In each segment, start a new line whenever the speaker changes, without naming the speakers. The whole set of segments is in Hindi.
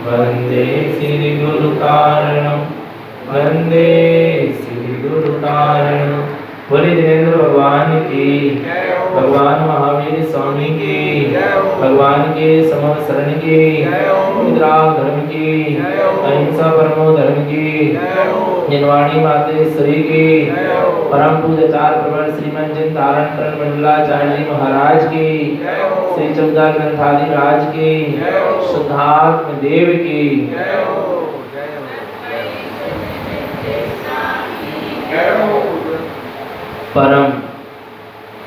वंदे श्री गुरु कारणम, वंदे श्री गुरु कारणम। बोले जिनेंद्र भगवान की, भगवान महावीर स्वामी की, भगवान के समर शरण की, वितराग धर्म की, अहिंसा परमो धर्म की, जिनवाणी मातेश्वरी की, परम पूज्याचार्य प्रवर श्रीमंत जिन तारण मंडलाचार्य जी महाराज की, श्री चौदा ग्रंथादि राज की, शुद्धात्म देव की। परम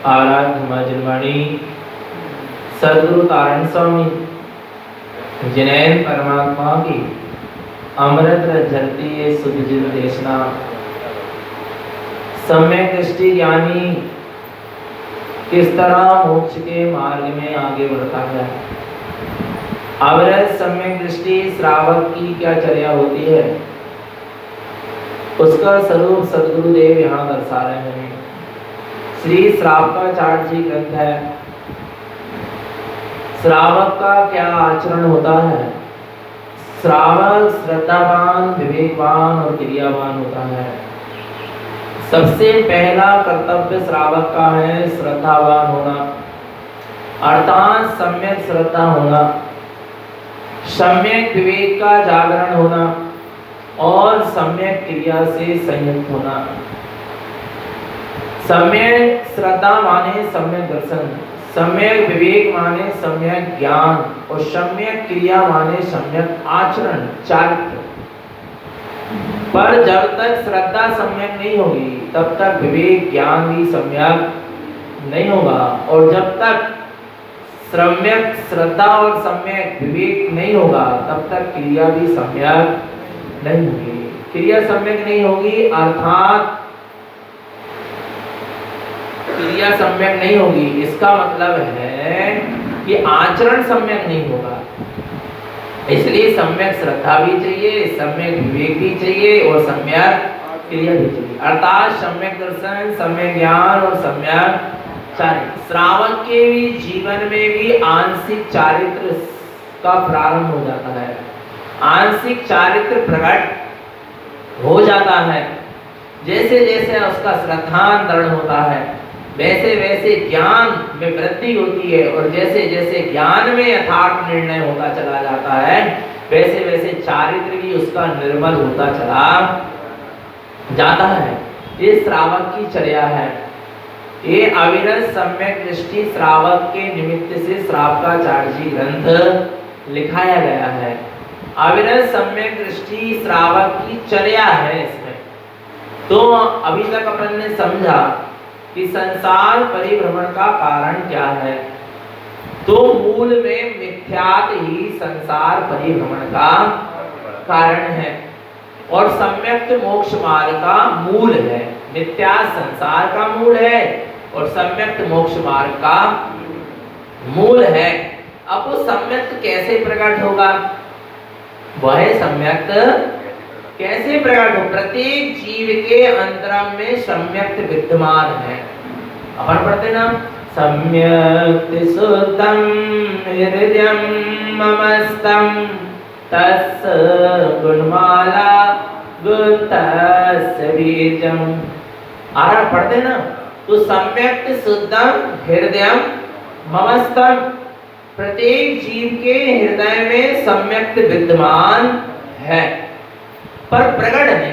आराध्य मां जिनवाणी सदगुरु तारण स्वामी जिनैन परमात्मा की अमृत झरती ये सुधजित देशना, सम्यक दृष्टि ज्ञानी किस तरह मोक्ष के मार्ग में आगे बढ़ता है। अविरत सम्यक दृष्टि श्रावक की क्या चर्या होती है, उसका स्वरूप सदगुरुदेव यहाँ दर्शा रहे हैं। श्री श्रावकाचार्य जी ग्रंथ है। श्रावक का क्या आचरण होता है। श्रावक श्रद्धावान, विवेकवान और क्रियावान होता है। सबसे पहला कर्तव्य श्रावक का है श्रद्धावान होना, अर्थात सम्यक श्रद्धा होना, सम्यक विवेक का जागरण होना और सम्यक क्रिया से संयुक्त होना। सम्यक श्रद्धा माने सम्यक दर्शन, सम्यक विवेक माने सम्यक ज्ञान और सम्यक क्रिया माने सम्यक आचरण, चारित्र। पर जब तक श्रद्धा सम्यक नहीं होगी तब तक विवेक ज्ञान भी सम्यक नहीं होगा, और जब तक सम्यक श्रद्धा और सम्यक विवेक नहीं होगा तब तक क्रिया भी सम्यक नहीं होगी। क्रिया सम्यक नहीं होगी अर्थात क्रिया सम्यक नहीं होगी, इसका मतलब है कि आचरण सम्यक नहीं होगा। इसलिए सम्यक श्रद्धा भी चाहिए, सम्यक विवेक भी चाहिए और सम्यक क्रिया भी चाहिए, अर्थात सम्यक दर्शन, सम्यक ज्ञान और सम्यक चारित्र। श्रावक के भी जीवन में भी आंशिक चारित्र का प्रारंभ हो जाता है, आंशिक चारित्र प्रकट हो जाता है। जैसे जैसे उसका श्रद्धांतरण होता है वैसे वैसे ज्ञान में वृद्धि होती है, और जैसे जैसे ज्ञान में यथार्थ निर्णय होता चला जाता है वैसे वैसे चारित्र भी उसका निर्मल होता चला जाता है। ये श्रावक की चर्या है। ये अविरत सम्यक दृष्टि श्रावक के निमित्त से श्रावकाचार्य जी ग्रंथ लिखाया गया है। अविरत सम्यक दृष्टि श्रावक की चर्या है। इसमें तो अभी तक अपन ने समझा कि संसार परिभ्रमण का कारण क्या है। तो मूल में मिथ्यात ही संसार परिभ्रमण का कारण है और सम्यक मोक्ष मार्ग का मूल है। मिथ्या संसार का मूल है और सम्यक मोक्ष मार्ग का मूल है। अब वो सम्यक कैसे प्रकट होगा, वह सम्यक कैसे प्रकट हो। प्रत्येक जीव के अंतरम में सम्यक विद्यमान है। अपन पढ़ते ना, सम्यक शुद्धम हृदयम ममस्तम तस्य गुणमाला गुप्तस्य बीजम। आरा पढ़ते ना, तो सम्यक शुद्धम हृदयम ममस्तम, प्रत्येक जीव के हृदय में सम्यक विद्यमान है पर प्रकट नहीं है।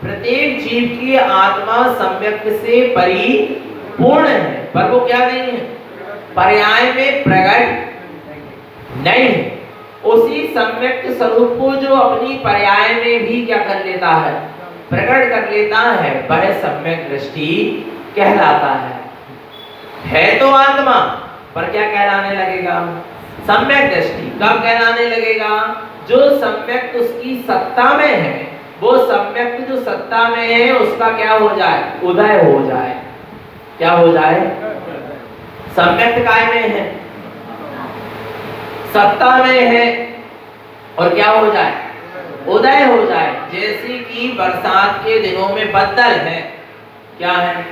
प्रत्येक जीव की आत्मा सम्यक से परिपूर्ण है पर वो क्या नहीं है, पर्याय में प्रकट नहीं है। उसी सम्यक स्वरूप को जो अपनी पर्याय में भी क्या कर लेता है, प्रकट कर लेता है, वह सम्यक दृष्टि कहलाता है तो आत्मा पर क्या कहलाने लगेगा, सम्यक दृष्टि। कब कहलाने लगेगा, जो सम्यक उसकी सत्ता में है, वो सम्यक जो सत्ता में है उसका क्या हो जाए, उदय हो जाए। क्या हो जाए, सम्यक काय में है, सत्ता में है, और क्या हो जाए, उदय हो जाए। जैसे कि बरसात के दिनों में बदल है, क्या है,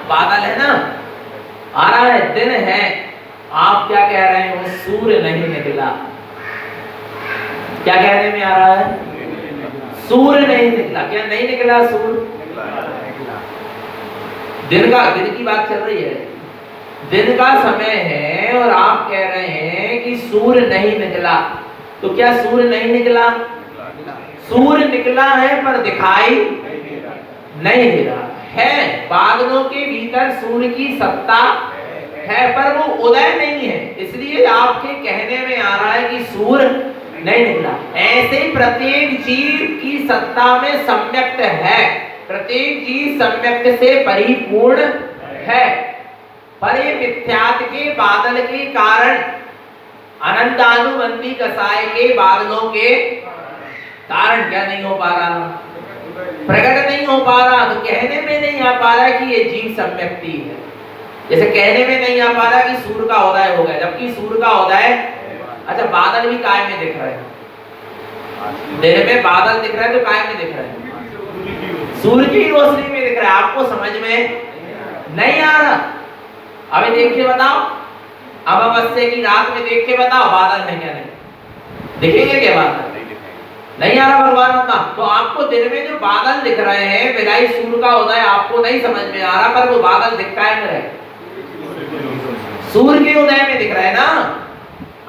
बादल है ना, आ रहा है, दिन है, आप क्या कह रहे हो, सूर्य नहीं निकला, क्या कहने में आ रहा है? सूर्य नहीं निकला। क्या नहीं निकला? सूर्य दिन की बात चल रही है, दिन का समय है और आप कह रहे हैं कि सूर्य नहीं निकला। तो क्या सूर्य नहीं निकला? सूर्य निकला है पर दिखाई नहीं दे रहा है। बादलों के भीतर सूर्य की सत्ता है पर वो उदय नहीं है, इसलिए आपके कहने में आ रहा है कि सूर्य नहीं निकला। ऐसे प्रत्येक जीव की सत्ता में सम्यक्त है, प्रत्येक जीव सम्यक्त से परिपूर्ण है, पर ये मिथ्यात्व के बादल के कारण, अनंतानुबंधी कसाय के बादलों के कारण क्या नहीं हो पा रहा? प्रकट नहीं हो पा रहा। तो कहने में नहीं आ पा रहा कि ये जीव सम्यक्ति है। जैसे कहने में नहीं आ पा रहा कि सूर्य का उदय हो गया, जबकि सूर्य का उदय, अच्छा बादल भी काय में दिख रहे हैं, दिन में बादल दिख रहा है तो काय में दिख रहा है? सूर्य की रोशनी में दिख रहा है। आपको समझ में नहीं आ रहा? अभी देख के बताओ, अमावस्या की रात में देख के बताओ बादल है क्या? नहीं दिखेंगे क्या बादल? नहीं आ रहा भगवान का। तो आपको दिन में जो बादल दिख रहे हैं, विदाई सूर्य का उदय आपको नहीं समझ में आ रहा, पर वो बादल दिखता है, सूर्य के उदय में दिख रहा है ना,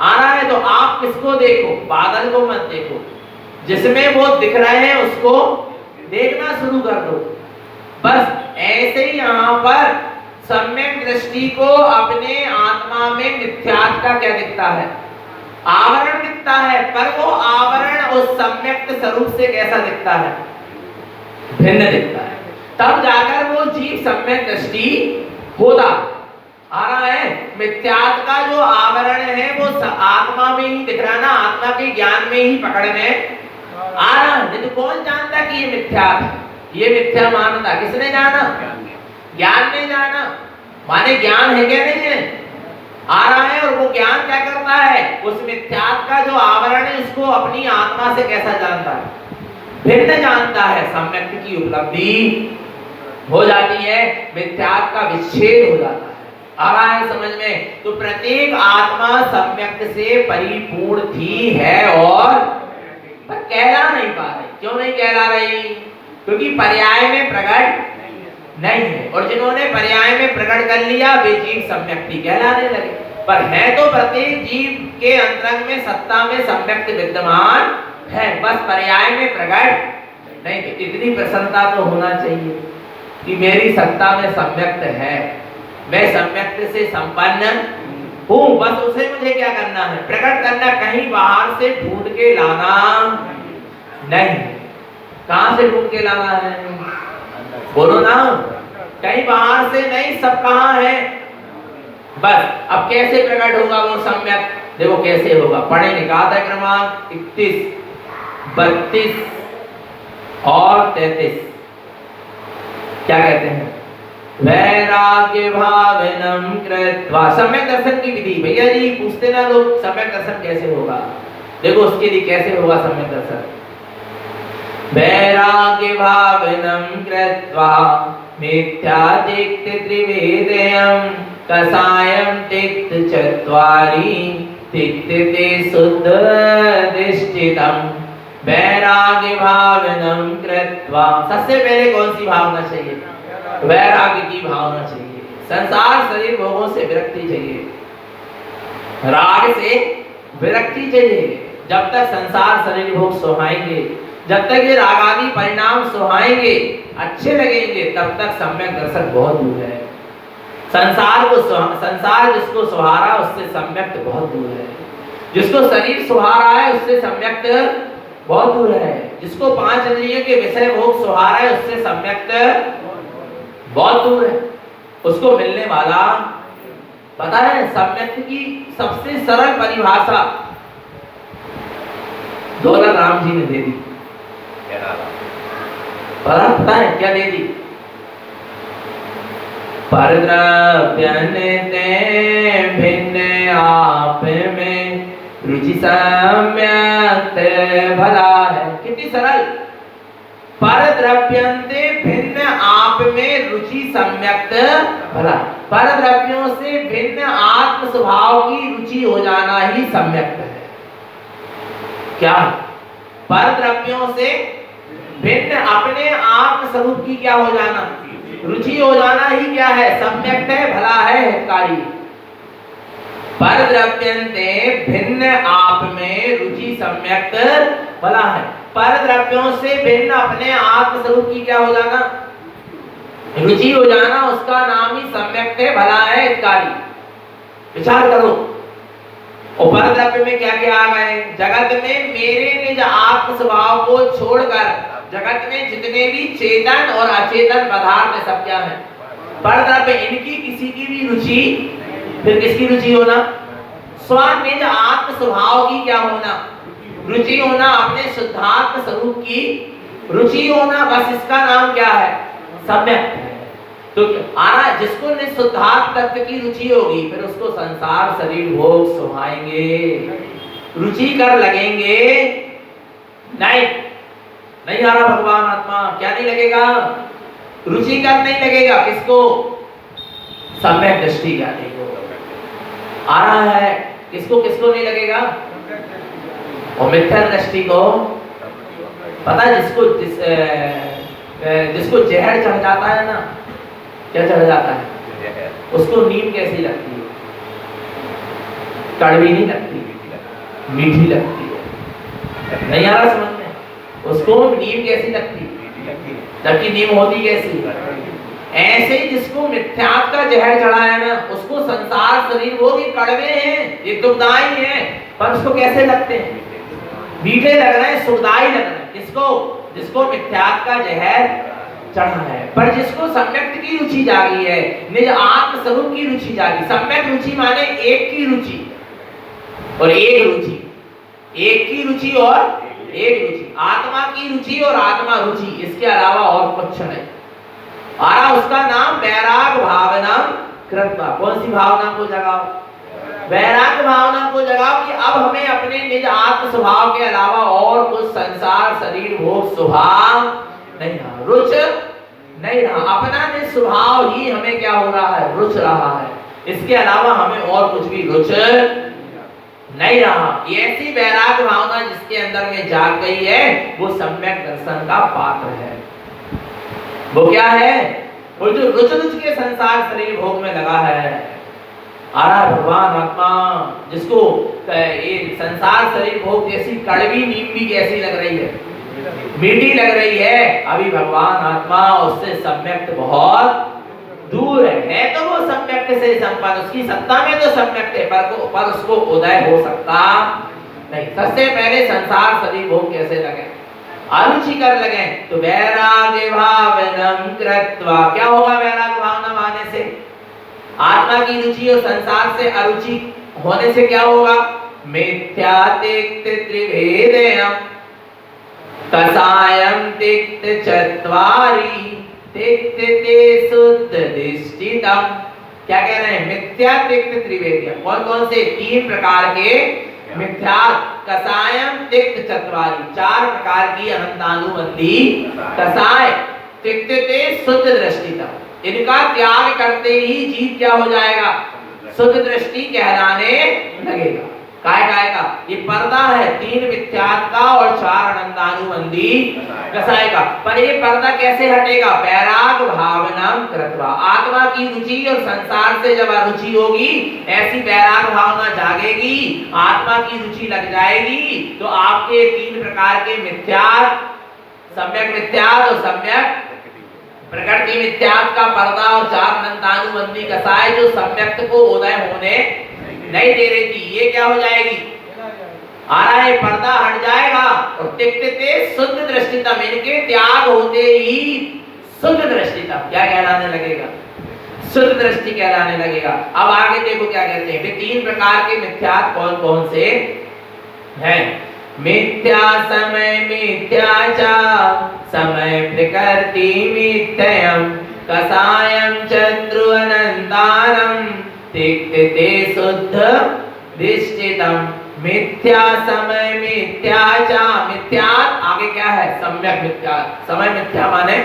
आ रहा है। तो आप किसको देखो? बादल को मत देखो, जिसमें वो दिख रहे हैं उसको देखना शुरू कर दो। बस ऐसे ही यहाँ पर सम्यक दृष्टि को अपने आत्मा में मिथ्यात्व का क्या दिखता है? आवरण दिखता है, पर वो आवरण उस सम्यक स्वरूप से कैसा दिखता है? भिन्न दिखता है। तब जाकर वो जीव सम्यक दृष्टि होता। आ रहा है? मिथ्यात्व का जो आवरण है वो आत्मा में ही दिख रहा है ना, आत्मा के ज्ञान में ही पकड़ में आ रहा है। नहीं तो कौन जानता कि ये मिथ्या है, ये मिथ्या मानता? किसने जाना? ज्ञान ने जाना। माने ज्ञान है क्या? नहीं है, आ रहा है। और वो ज्ञान क्या करता है? उस मिथ्यात्व का जो आवरण है उसको अपनी आत्मा से कैसा जानता है? भिन्न जानता है। सम्यक की उपलब्धि हो जाती है, मिथ्यात्व का विच्छेद हो जाता है। आ रहा है समझ में? तो प्रत्येक आत्मा सम्यक से परिपूर्ण थी, है और पर कहला नहीं पा रही। क्यों नहीं कहला रही? क्योंकि पर्याय में प्रकट नहीं है, और जिन्होंने पर्याय में प्रकट कर लिया वे जीव सम्यक्ति कहलाने लगे। पर है तो प्रत्येक जीव के अंतरंग में, सत्ता में सम्यक्त विद्यमान है, बस पर्याय में प्रकट नहीं। इतनी प्रसन्नता तो होना चाहिए कि मेरी सत्ता में सम्यक्त है, मैं सम्यक्त से संपन्न हूँ। बस उसे मुझे क्या करना है? प्रकट करना। कहीं बाहर से ढूंढ के लाना नहीं। कहां से ढूंढ के लाना है? बोलो ना, कहीं बाहर से नहीं, सब कहां है? बस अब कैसे प्रकट होगा वो सम्यक? देखो कैसे होगा, पढ़ेंगे। गाथा क्रमांक 31, 32 और 33 क्या कहते हैं? वैराग्य भावनम कृत्वा। सम्यक दर्शन की विधि। भैया जी पूछते ना लोग, सम्यक दर्शन कैसे होगा? देखो उसके लिए कैसे होगा सम्यक दर्शन। वैराग्य भावनम कृत्वा मिथ्या तिक्त त्रिवेदयम् कसायं तिक्त चत्वारि तिक्ते शुद्ध दिष्टितम्। वैराग्य भावनम कृत्वा। सबसे पहले कौन सी भावना चाहिए? वैराग्य की भावना चाहिए। संसार शरीर भोगों से विरक्ति चाहिए, राग से विरक्ति चाहिए। जब तक संसार शरीर भोग सुहाएंगे, जब तक ये रागादि परिणाम सुहाएंगे, अच्छे लगेंगे, तब तक सम्यक दर्शन बहुत दूर है। संसार जिसको सुहारा उससे सम्यक बहुत दूर है। जिसको शरीर सुहारा है उससे सम्यक बहुत दूर है। जिसको 5 इंद्रियों के विषय भोग सुहारा है उससे सम्यक बहुत दूर है। उसको मिलने वाला पता है? सम्यक की सबसे सरल परिभाषा दौलत राम जी ने दे दी। पता है क्या दे दी? परद्रव्यन्ते भिन्न आप में रुचि सम्यक्त भला है। कितनी सरल। परद्रव्यन्ते भिन्न आप में रुचि सम्यक्त भला। परद्रव्यों से भिन्न आत्म स्वभाव की रुचि हो जाना ही सम्यक्त है। क्या? पर द्रव्यों से भिन्न अपने आत्म स्वरूप की क्या हो जाना, रुचि हो जाना ही क्या है, सम्यक है, भला है, हितकारी। पर द्रव्यंते भिन्न आप में रुचि सम्यक भला है। पर द्रव्यों से भिन्न अपने आत्म स्वरूप की क्या हो जाना, रुचि हो जाना, उसका नाम ही सम्यक है, भला है, हितकारी। विचार करो, और पर द्रव्य में क्या क्या आ गए, जगत में मेरे निज आत्म स्वभाव को छोड़कर जगत में जितने भी चेतन और अचेतन पदार्थ है सब क्या है, पर द्रव्य। इनकी किसी की भी रुचि, फिर किसकी रुचि होना, स्वयं निज आत्म स्वभाव की क्या होना, रुचि होना, अपने शुद्धात्म स्वरूप की रुचि होना, बस इसका नाम क्या है, सम्यक। तो आना जिसको शुद्धात्म तत्व की रुचि होगी, फिर उसको संसार शरीर भोग सुहाएंगे, रुचि कर लगेंगे नहीं, नहीं आ रहा भगवान आत्मा, क्या नहीं लगेगा, रुचि कर नहीं लगेगा, किसको, सम्यक दृष्टि ज्ञानी को आ रहा है, किसको किसको नहीं लगेगा, और मिथ्या दृष्टि को। पता है जिसको जहर चढ़ जाता है ना, क्या चढ़ जाता है, उसको नीम कैसी लगती है, कड़वी नहीं लगती, मीठी लगती है, नहीं आ रहा समझ में, उसको नीम कैसी लगती, जबकि नीम होती कैसी। ऐसे ही जिसको मिथ्यात्व का जहर चढ़ा है ना, उसको संसार शरीर वो भी कड़वे हैं, ये दुखदाई हैं, पर उसको कैसे लगते हैं, मीठे लग रहे हैं, सुखदाई लग रहे हैं, किसको, जिसको मिथ्यात्व का जहर चढ़ा है। पर जिसको सम्यक की रुचि जागी है, निज आत्म स्वरूप की रुचि जागी, सम्यक रुचि माने एक की रुचि और एक रुचि, एक की रुचि और एक रुचि, आत्मा की रुचि और आत्मा रुचि, इसके अलावा और कुछ नहीं। आरा उसका नाम वैराग भावना कृत्वा। कौन सी भावना को जगाओ, वैराग भावना को जगाओ कि अब हमें अपने निज आत्म स्वभाव के अलावा और कुछ संसार शरीर भोग स्वभाव नहीं रहा, रुच नहीं रहा, अपना निज स्वभाव ही हमें क्या हो रहा है, रुच रहा है, इसके अलावा हमें और कुछ भी रुच नहीं रहा। ऐसी वैराग भावना जिसके अंदर में जाग गई है, वो सम्यक दर्शन का पात्र है। वो क्या है, वो जो रुच रुच के संसार शरीर भोग में लगा है, आरा भगवान आत्मा, जिसको ये संसार शरीर भोग जैसी कड़वी नीम भी कैसी लग रही है, मीठी लग रही है, अभी भगवान आत्मा उससे सम्यक बहुत दूर है तो वो सम्यक से संपन्न, उसकी सत्ता में तो सम्यक है, पर उसको उदय हो सकता नहीं। सबसे पहले संसार शरीर भोग कैसे लगे, अरुचि कर लगे, तो वैराग भावनम कृत्वा। क्या होगा वैराग भावना माने से, आत्मा की रुचि और संसार से अरुचि होने से क्या होगा, मिथ्या तिक्त त्रिभेदयम् कसायम तिक्त चत्वारि तिक्त ते शुद्ध दिष्टितम्। क्या कह रहे हैं, मिथ्या तिक्त त्रिभेदयम्, कौन कौन से, तीन प्रकार के मिथ्या, कसायम तिक्त चत्वारि, चार प्रकार की अनंतानुबंधी कसाय, तिक्त ते शुद्ध दृष्टितम्, इनका त्याग करते ही जीव क्या हो जाएगा, शुद्ध दृष्टि कहलाने लगेगा। काय काय का, ये पर्दा है, तीन मिथ्यात्व का और चार अनंतानुबंधी कसाय का। पर ये पर्दा कैसे हटेगा, वैराग भावना कृत्वा, आत्मा की रुचि और संसार से जब अरुचि होगी, ऐसी वैराग भावना जागेगी, आत्मा की रुचि लग जाएगी, तो आपके तीन प्रकार के मिथ्यात्व, सम्यक मिथ्यात्व और सम्यक प्रकृति मिथ्यात्व का पर्दा और चार अनंतानुबंधी कसाय जो सम्यक्त को उदय होने नहीं दे रही थी, ये क्या हो जाएगी, आ रहा है, पर्दा हट जाएगा, और तिक्त ते शुद्ध दृष्टितम, इनके त्याग होते ही शुद्ध दृष्टितम क्या कहलाने लगेगा, शुद्ध दृष्टि कहलाने लगेगा। अब आगे देखो क्या कहते हैं, तीन प्रकार के मिथ्यात्व कौन कौन से हैं, मिथ्या समय मिथ्याचा समय प्रकृति मिथ्ययम् कसायम चंद्र अनंतानम तिक्त ते शुद्ध दिष्टितम्। मिथ्या समय मिथ्याचा, मिथ्या आगे क्या है, सम्यक मिथ्या, समय मिथ्या माने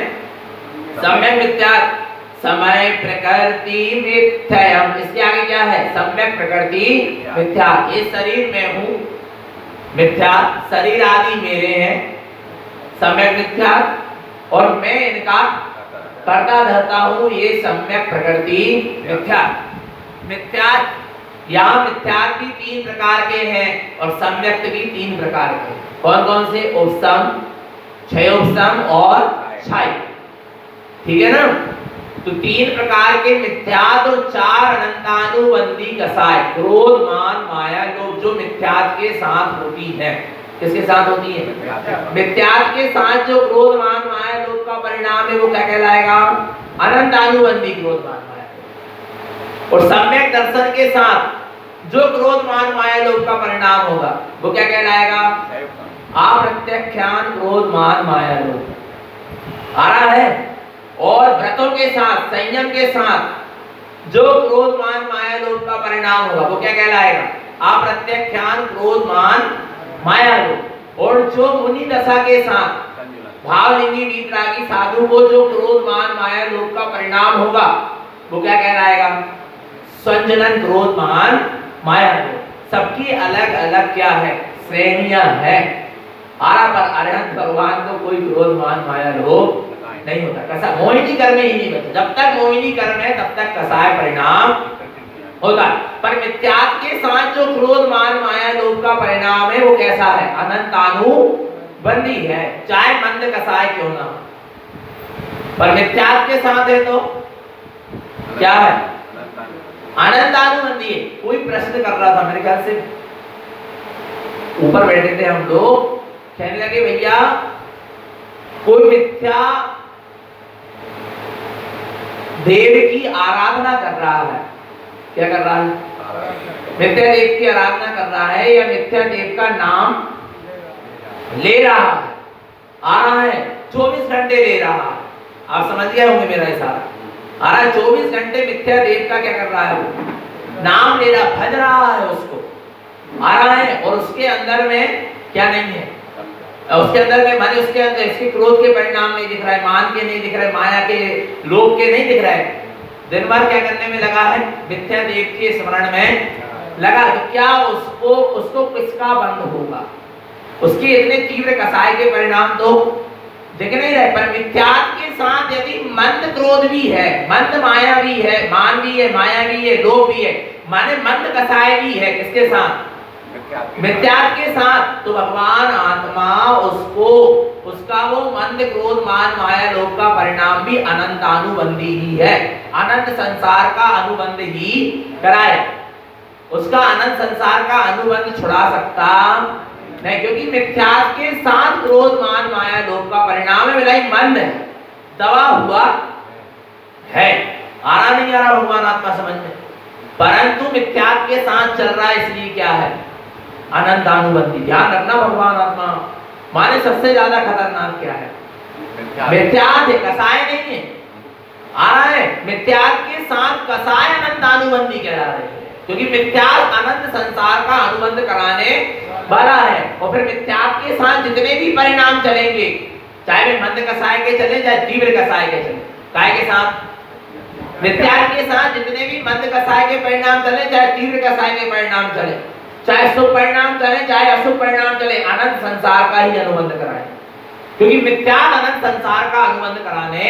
सम्यक मिथ्या, समय प्रकृति मिथ्ययम्, इसके आगे क्या है, सम्यक प्रकृति मिथ्या। ये शरीर में हूँ, मिथ्या, शरीर आदि मेरे हैं, सम्यक मिथ्या, और मैं इनका कर्ता धर्ता हूं, ये सम्यक प्रकृति मिथ्या। मिथ्या, यहाँ मिथ्यात्व भी 3 प्रकार के हैं और सम्यक भी 3 प्रकार के। कौन कौन से? उपसम, क्षयोपसम और क्षय। ठीक है ना? तो 3 प्रकार के मिथ्यात्व और 4 अनंतानुबंधी कसाय, क्रोध, मान, माया, लोभ, जो मिथ्यात्व के साथ होती है। किसके साथ होती है? मिथ्यात्व के साथ जो क्रोध, मान, माया, लोभ का परिणाम है वो क्या कहलाएगा? अनंतानुबंधी क्रोध, मान, माया। और सम्यक दर्शन के साथ जो क्रोध, मान, माया, लोभ का परिणाम होगा वो क्या कहलाएगा? अप्रत्यक्षान क्रोध, मान, माया, लोभ। आ रहा है? और व्रतों के साथ, संयम के साथ जो क्रोध, मान, माया, लोभ का परिणाम होगा वो क्या कहलाएगा? अप्रत्यक्षान क्रोध, मान, माया, लोभ। और जो मुनि दशा के साथ भावलिंगी, वीतरागी साधु को जो क्रोध, मान, माया, लोभ का परिणाम होगा वो क्या कहलाएगा? संजनन क्रोध, मान, माया, लोभ। सबकी अलग अलग क्या है? श्रेणियां हैं। पर अरहंत भगवान को कोई क्रोध, मान, माया, लोभ नहीं होता। कसा मोहिनी कर्म ही नहीं बचा। जब तक मोहिनी कर्म है तब तक कसाय परिणाम होता है। पर मिथ्यात्व के साथ जो क्रोध, मान, माया, लोभ का परिणाम है वो कैसा है? अनंतानुबंधी है, चाहे मंद कसाय क्यों ना हो। पर मिथ्यात्व के साथ है तो क्या है? अनंतानुबंधी है। कोई प्रश्न कर रहा था मेरे ख्याल से, ऊपर बैठे थे हम लोग, कहने लगे भैया कोई मिथ्या देव की आराधना कर रहा है। क्या कर रहा है? मिथ्या देव की आराधना कर रहा है या मिथ्या देव का नाम ले रहा है, आ रहा है 24 घंटे ले रहा है। आप समझ गए होंगे मेरा इशारा। आ रहा है 24 घंटे मिथ्या देव का क्या कर रहा है? वो नाम ले रहा, भज रहा है उसको, आ रहा है। और उसके अंदर में क्या नहीं है? उसके अंदर में माने उसके अंदर इसके क्रोध के परिणाम नहीं दिख रहा है, मान के नहीं दिख रहा है, माया के, लोभ के नहीं दिख रहा है। दिन भर क्या करने में लगा है? मिथ्या देव के स्मरण में लगा। तो क्या उसको किसका बंध होगा? उसके इतने तीव्र कसाय के परिणाम तो दिख नहीं रहे। पर मिथ्यात्व के साथ यदि मंद क्रोध भी है, मंद माया भी है, मान भी है, माया भी है, लोभ भी है, माने मंद कसाय भी है, किसके साथ? मिथ्यात्व के साथ, तो भगवान आत्मा उसका वो मंद क्रोध, मान, माया, लोभ का परिणाम भी अनंतानुबंधी ही है। अनंत संसार का अनुबंध ही कराए। उसका अनंत संसार का अनुबंध छुड़ा सकता नहीं, क्योंकि मिथ्यात्व के साथ क्रोध, मान, माया, लोभ का परिणाम है मिलाई मंद है, दबा हुआ है। आ रहा नहीं आ रहा भगवान आत्मा समझ में? परंतु मिथ्यात्व के साथ चल रहा है, इसलिए क्या है? अनंतानुबंधी। ध्यान रखना, भगवान आत्मा माने सबसे ज्यादा खतरनाक क्या है? मिथ्यात्व है, कसाय नहीं है। आ रहा है? मिथ्यात्व के साथ कसाय अनंतानुबंधी कहला रहे हैं, क्योंकि मिथ्यात्व अनंत संसार का अनुबंध कराने वाला है। और फिर मिथ्यात्व के साथ जितने भी परिणाम चलेंगे, चाहे वे मंद कसाय के चले, चाहे तीव्र कसाय के चले, काय के साथ? मिथ्यात्व के साथ जितने भी मंद कसाय के परिणाम चले, चाहे तीव्र कसाय के परिणाम चले, चाहे शुभ परिणाम चले, चाहे अशुभ परिणाम चले, अनंत संसार का ही अनुबंध कराए। क्योंकि मिथ्या अनंत संसार का अनुबंध कराने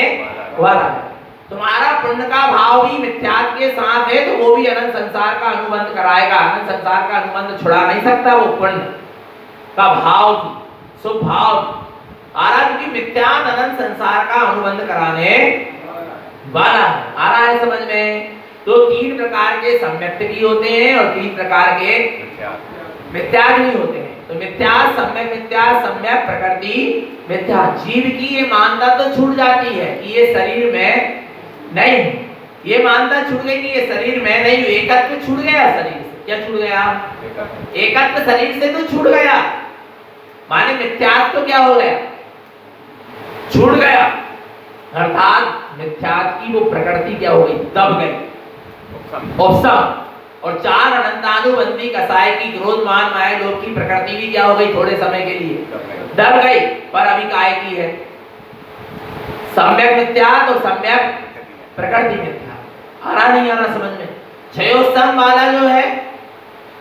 वाला है। तुम्हारा पुण्य का भाव भी मिथ्यात्व के साथ है, तो वो भी अनंत संसार का अनुबंध कराएगा। अनंत संसार का अनुबंध छुड़ा नहीं सकता वो पुण्य का भाव भी, शुभ भाव। आ रहा है क्योंकि मिथ्या अनंत संसार का अनुबंध कराने वाला है। आ रहा है समझ में? तो 3 प्रकार के सम्यक्त भी होते हैं और 3 प्रकार के मिथ्या भी होते हैं। तो मिथ्या, सम्यक मिथ्या, सम्यक प्रकृति मिथ्या। जीव की ये मानता तो छूट जाती है कि ये शरीर में नहीं, ये मानता छूट गई कि ये शरीर में नहीं, एकत्व छूट गया शरीर से। क्या छूट गया? एकत्व शरीर से तो छूट गया, माने मिथ्यात्व तो क्या हो गया? छूट गया। अर्थात मिथ्यात्व की वो प्रकृति क्या हो गई? दब गई, उपशम। और 4 अनंतानुबंधी कसाय की क्रोध, मान, माया, लोभ की प्रकृति भी क्या हो गई? थोड़े समय के लिए दब गई। पर अभी काय की है? सम्यक मिथ्या तो सम्यक प्रकृति मिथ्या। आ रहा नहीं आ रहा समझ में? क्षयोत्सम वाला जो है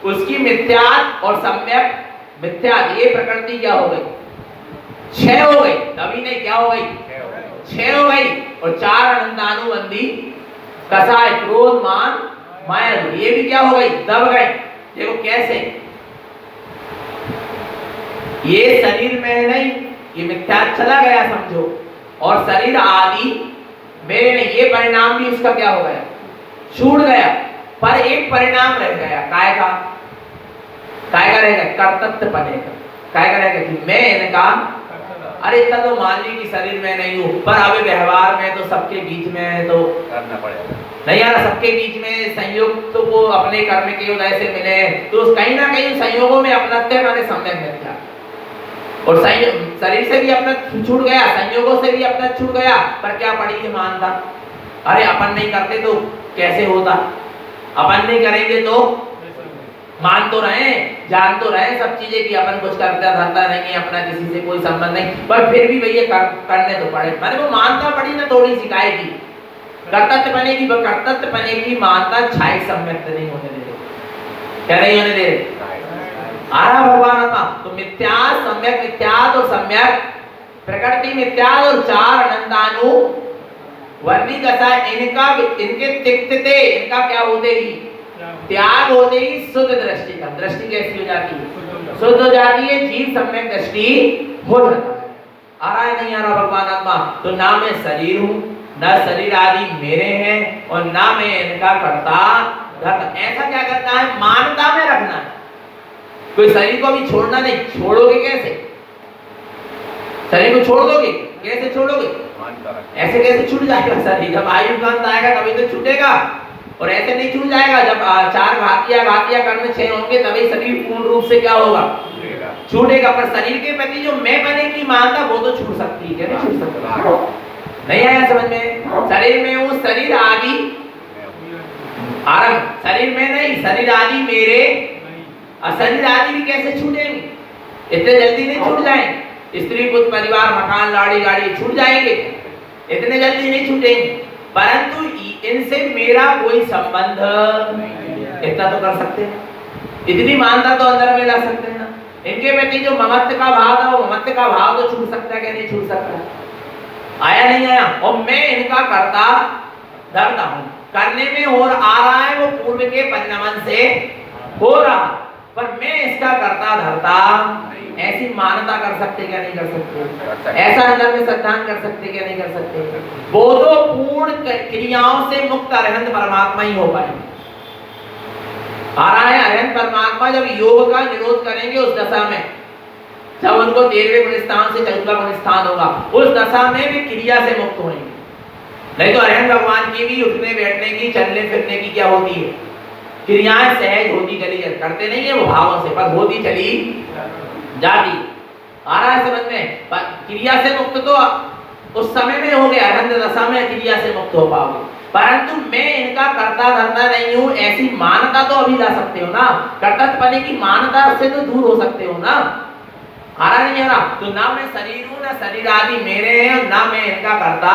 उसकी मिथ्या और सम्यक मिथ्या, ये प्रकृति क्या हो गई, क्षय हो गई, तभी नहीं क्या हो गई, क्षय हो गई। और चार अनंतानुबंधी कसाय, क्रोध मान माया, ये भी क्या हो गई, दब गए। देखो कैसे, ये शरीर में नहीं, ये मिथ्या चला गया समझो, और शरीर आदि मेरे नहीं, ये परिणाम भी उसका क्या हो गया, छूट गया। पर एक परिणाम रह गया, काय का रहेगा, कर्तव्य बनेगा। काय का रहेगा कि मैं इनका, अरे इतना तो मान ली कि शरीर में नहीं हूं, पर अभी व्यवहार में तो सबके बीच में है, तो करना पड़ेगा। नहीं यार, सबके बीच में संयोग तो वो अपने कर्म के उदय से मिले, तो कहीं ना कहीं संयोगों में अपनत्व माने सम्यक मिथ्या, और शरीर से भी अपना छूट गया, संयोगों से भी अपना छूट गया, पर क्या पड़ी मानता, अरे अपन नहीं करते तो कैसे होता, अपन नहीं करेंगे तो मान तो रहे, जान तो रहे सब चीजें कि अपन कुछ करता धरता नहीं है, अपना किसी से कोई संबंध नहीं, पर फिर भी भैया करने तो पड़े। माने वो मानता पड़ी ना, थोड़ी सिकाई की कर्तव्य बनेगी, वो कर्तव्य बनेगी, मानता छाई सम्यक नहीं होने दे रहे, क्या नहीं होने दे रहे। आरा भगवान आत्मा तो मिथ्या सम्यक, मिथ्या और सम्यक प्रकृति, मिथ्या और चार अनंतानु वर्णी दशा, इनका इनके तिक्तते, इनका क्या होते ही त्याग होते ही शुद्ध दृष्टि का, दृष्टि कैसी हो जाती है, शुद्ध हो जाती है, जीव सम्यक दृष्टि हो जाता है। आ रहा है नहीं आ रहा भगवान आत्मा, तो ना मैं शरीर हूं, ना शरीर आदि मेरे हैं, और ना मैं इनका करता धर्ता। ऐसा क्या करना है, मानता में रखना है, कोई शरीर को भी छोड़ना नहीं। छोड़ोगे कैसे, शरीर को छोड़ दोगे, कैसे छोड़ोगे, ऐसे कैसे छूट जाएगा शरीर, जब आयु का अंत आएगा तभी तो छूटेगा, और ऐसे नहीं छूट जाएगा। जब चार घातिया कर्म छह होंगे तभी शरीर पूर्ण रूप से क्या होगा, छूटेगा। पर शरीर के प्रति जो मैं बने की मानता, वो तो छूट सकती है, क्या नहीं छूट सकती, नहीं आया समझ में। शरीर में हूँ, शरीर आदि आरंभ, शरीर में नहीं, शरीर आदि मेरे, और शरीर आदि भी कैसे छूटेंगे, इतने जल्दी नहीं छूट जाएंगे। स्त्री पुत्र परिवार मकान लाड़ी गाड़ी छूट जाएंगे, इतने जल्दी नहीं छूटेंगे, परंतु इनसे मेरा कोई संबंध नहीं, इतना तो कर सकते हैं, इतनी मानता तो अंदर में ला सकते हैं ना। इनके प्रति जो ममत्व का भाव था, वो ममत्व का भाव तो छूट सकता है, क्या नहीं छूट सकता, आया नहीं आया। और मैं इनका करता धरता हूं, करने में हो आ रहा है वो पूर्व के परिणमन से हो रहा, पर मैं इसका करता धरता ऐसी मान्यता कर सकते, क्या नहीं कर सकते, ऐसा अंदर में सिद्धांत कर सकते, क्या नहीं कर सकते। बोधोपूर्ण क्रियाओं से मुक्त अरहंत परमात्मा ही हो पाए। आ रहा है अरहंत परमात्मा जब योग का निरोध करेंगे, उस दशा में जब उनको 13वें गुण स्थान से 14वां गुण स्थान होगा, उस दशा में भी क्रिया से मुक्त होंगे। नहीं तो अरहंत भगवान की भी उठने बैठने की, चलने फिरने की क्या होती है, क्रियाएं सहज होती चली जाती, करते नहीं है वो भावों से, पर होती चली जाती। आ रहा है समझ में, क्रिया से मुक्त तो उस समय में हो गया, अरहंत दशा में क्रिया से मुक्त हो पाओगे, परंतु मैं इनका करता धरता नहीं हूं, ऐसी मान्यता तो अभी ला सकते हो ना, कर्तव्य की मान्यता से तो दूर हो सकते हो ना। आ रहा नहीं आ रहा, तो ना मैं शरीर हूं, ना शरीर आदि मेरे हैं, ना मैं इनका करता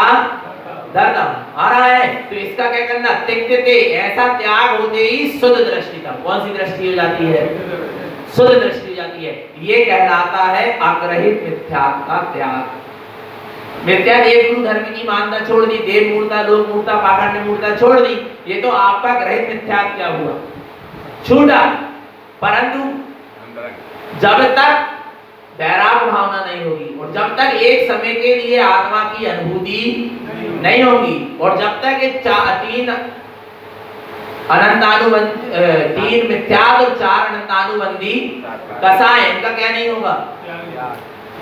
धरता। आ रहा है, तो इसका क्या करना, त्यक्ते, ऐसा त्याग होते ही शुद्ध दृष्टि का, कौन सी दृष्टि हो जाती है, शुद्ध दृष्टि हो जाती है। ये कहलाता है अग्रहित मिथ्या का त्याग। मिथ्या देव गुरु धर्म की मान्यता छोड़ दी, देव मूर्ता लोक मूर्ता पाखंड मूर्ता छोड़ दी, ये तो आपका ग्रहित मिथ्या क्या हुआ, छूटा। परंतु जब तक वैराग भावना नहीं होगी, और जब तक एक समय के लिए आत्मा की अनुभूति नहीं होगी, और जब तक तीन अनंतानुबंधी, तीन मिथ्या और चार अनंतानुबंधी कसाय, इनका क्या नहीं होगा,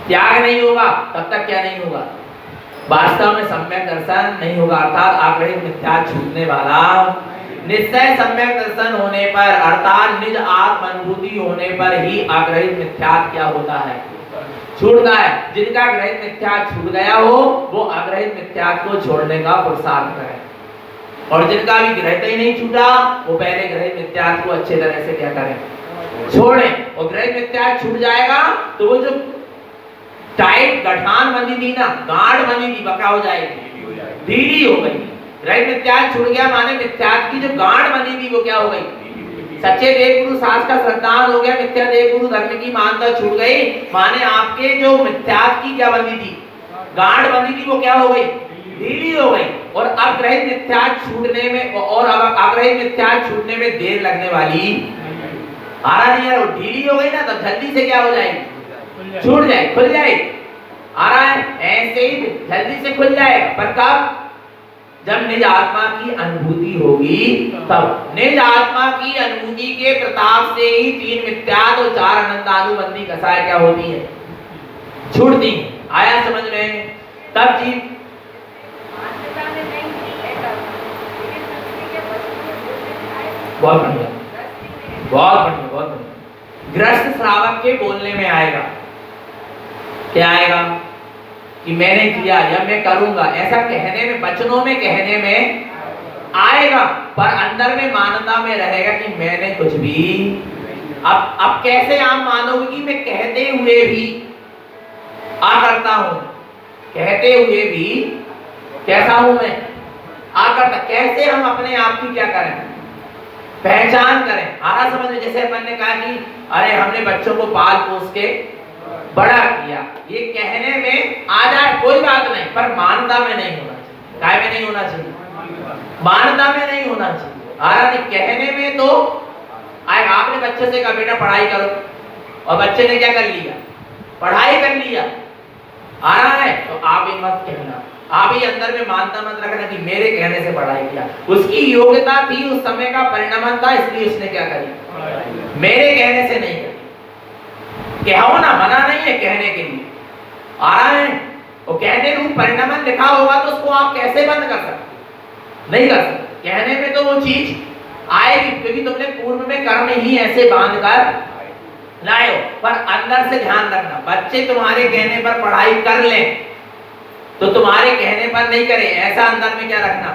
त्याग नहीं होगा, तब तक क्या नहीं होगा, वास्तव में सम्यक दर्शन नहीं होगा। अर्थात आग्रहित मिथ्या छूटने वाला, निश्चय सम्यक दर्शन होने पर, अर्थात निज आत्म अनुभूति होने पर ही आग्रहित मिथ्या क्या होता है, छूटता है। जिनका ग्रहित मिथ्या छूट गया हो, वो अग्रहित मिथ्या को छोड़ने का पुरुषार्थ करें, और जिनका भी ग्रहित ही नहीं छूटा, वो पहले ग्रहित मिथ्या को अच्छे तरह से क्या करें, छोड़ें। और ग्रहित मिथ्या छूट जाएगा तो वो जो टाइट गठान बनी थी ना, गाढ़ बनी थी, बका हो जाएगी, ढीली हो गई। ग्रहित मिथ्या छूट गया माने मिथ्या की जो गाढ़ बनी थी वो क्या हो गई, सच्चे देव गुरु सास का श्रद्धान हो गया, मिथ्या देव गुरु धर्म की मानता छूट गई, माने आपके जो मिथ्यात की क्या बंदी थी, गांठ बंदी थी, वो क्या हो गई, ढीली हो गई। और अब ग्रहित मिथ्यात छूटने में, और अब अग्रहित मिथ्यात छूटने में देर लगने वाली आ रहा नहीं है, वो ढीली हो गई ना, तो जल्दी से क्या हो जाएगी, छूट जाए, खुल जाए। आ रहा है ऐसे ही जल्दी से खुल जाएगा, पर कब, जब निज आत्मा की अनुभूति होगी तब। निज आत्मा की अनुभूति के प्रताप से ही तीन मिथ्यात और चार अनंतानुबंधी कसाय क्या होती है, छूटती। आया समझ में? तब जी बहुत बढ़िया, बहुत बढ़िया, बहुत बढ़िया। ग्रस्त श्रावक के बोलने में आएगा, क्या आएगा कि मैंने किया या मैं करूंगा, ऐसा कहने में, वचनों में कहने में आएगा, पर अंदर में मानता में रहेगा कि मैंने कुछ भी। अब कैसे आप मानोगे कि मैं कहते हुए भी करता हूं, कहते हुए भी कैसा हूं मैं, करता। कैसे हम अपने आप की क्या करें, पहचान करें। आरा समझ में? जैसे अपन ने कहा कि अरे हमने बच्चों को पाल पोस के बड़ा किया, ये कहने में आ जाए कोई बात नहीं, पर मानता में नहीं होना चाहिए। काय में नहीं होना चाहिए, मानता में नहीं होना चाहिए। आरा नहीं, कहने में तो आए। आपने बच्चे से कहा बेटा पढ़ाई करो, और बच्चे ने क्या कर लिया, पढ़ाई कर लिया, आ रहा है, तो आप ये मत कहना, आप ही अंदर में मानता मत रखना कि मेरे कहने से पढ़ाई किया। उसकी योग्यता थी, उस समय का परिणाम था, इसलिए उसने क्या करी, मेरे कहने से नहीं करी। कहो ना, मना नहीं है कहने के लिए, आ रहा है, वो कहने रूप परिणाम लिखा होगा तो उसको आप कैसे बंद कर सकते, नहीं कर सकते। कहने में तो वो चीज आएगी, क्योंकि तुमने पूर्व में कर्म ही ऐसे बांध कर लाए हो। पर अंदर से ध्यान रखना, बच्चे तुम्हारे कहने पर पढ़ाई कर लें तो तुम्हारे कहने पर नहीं करें, ऐसा अंदर में क्या रखना,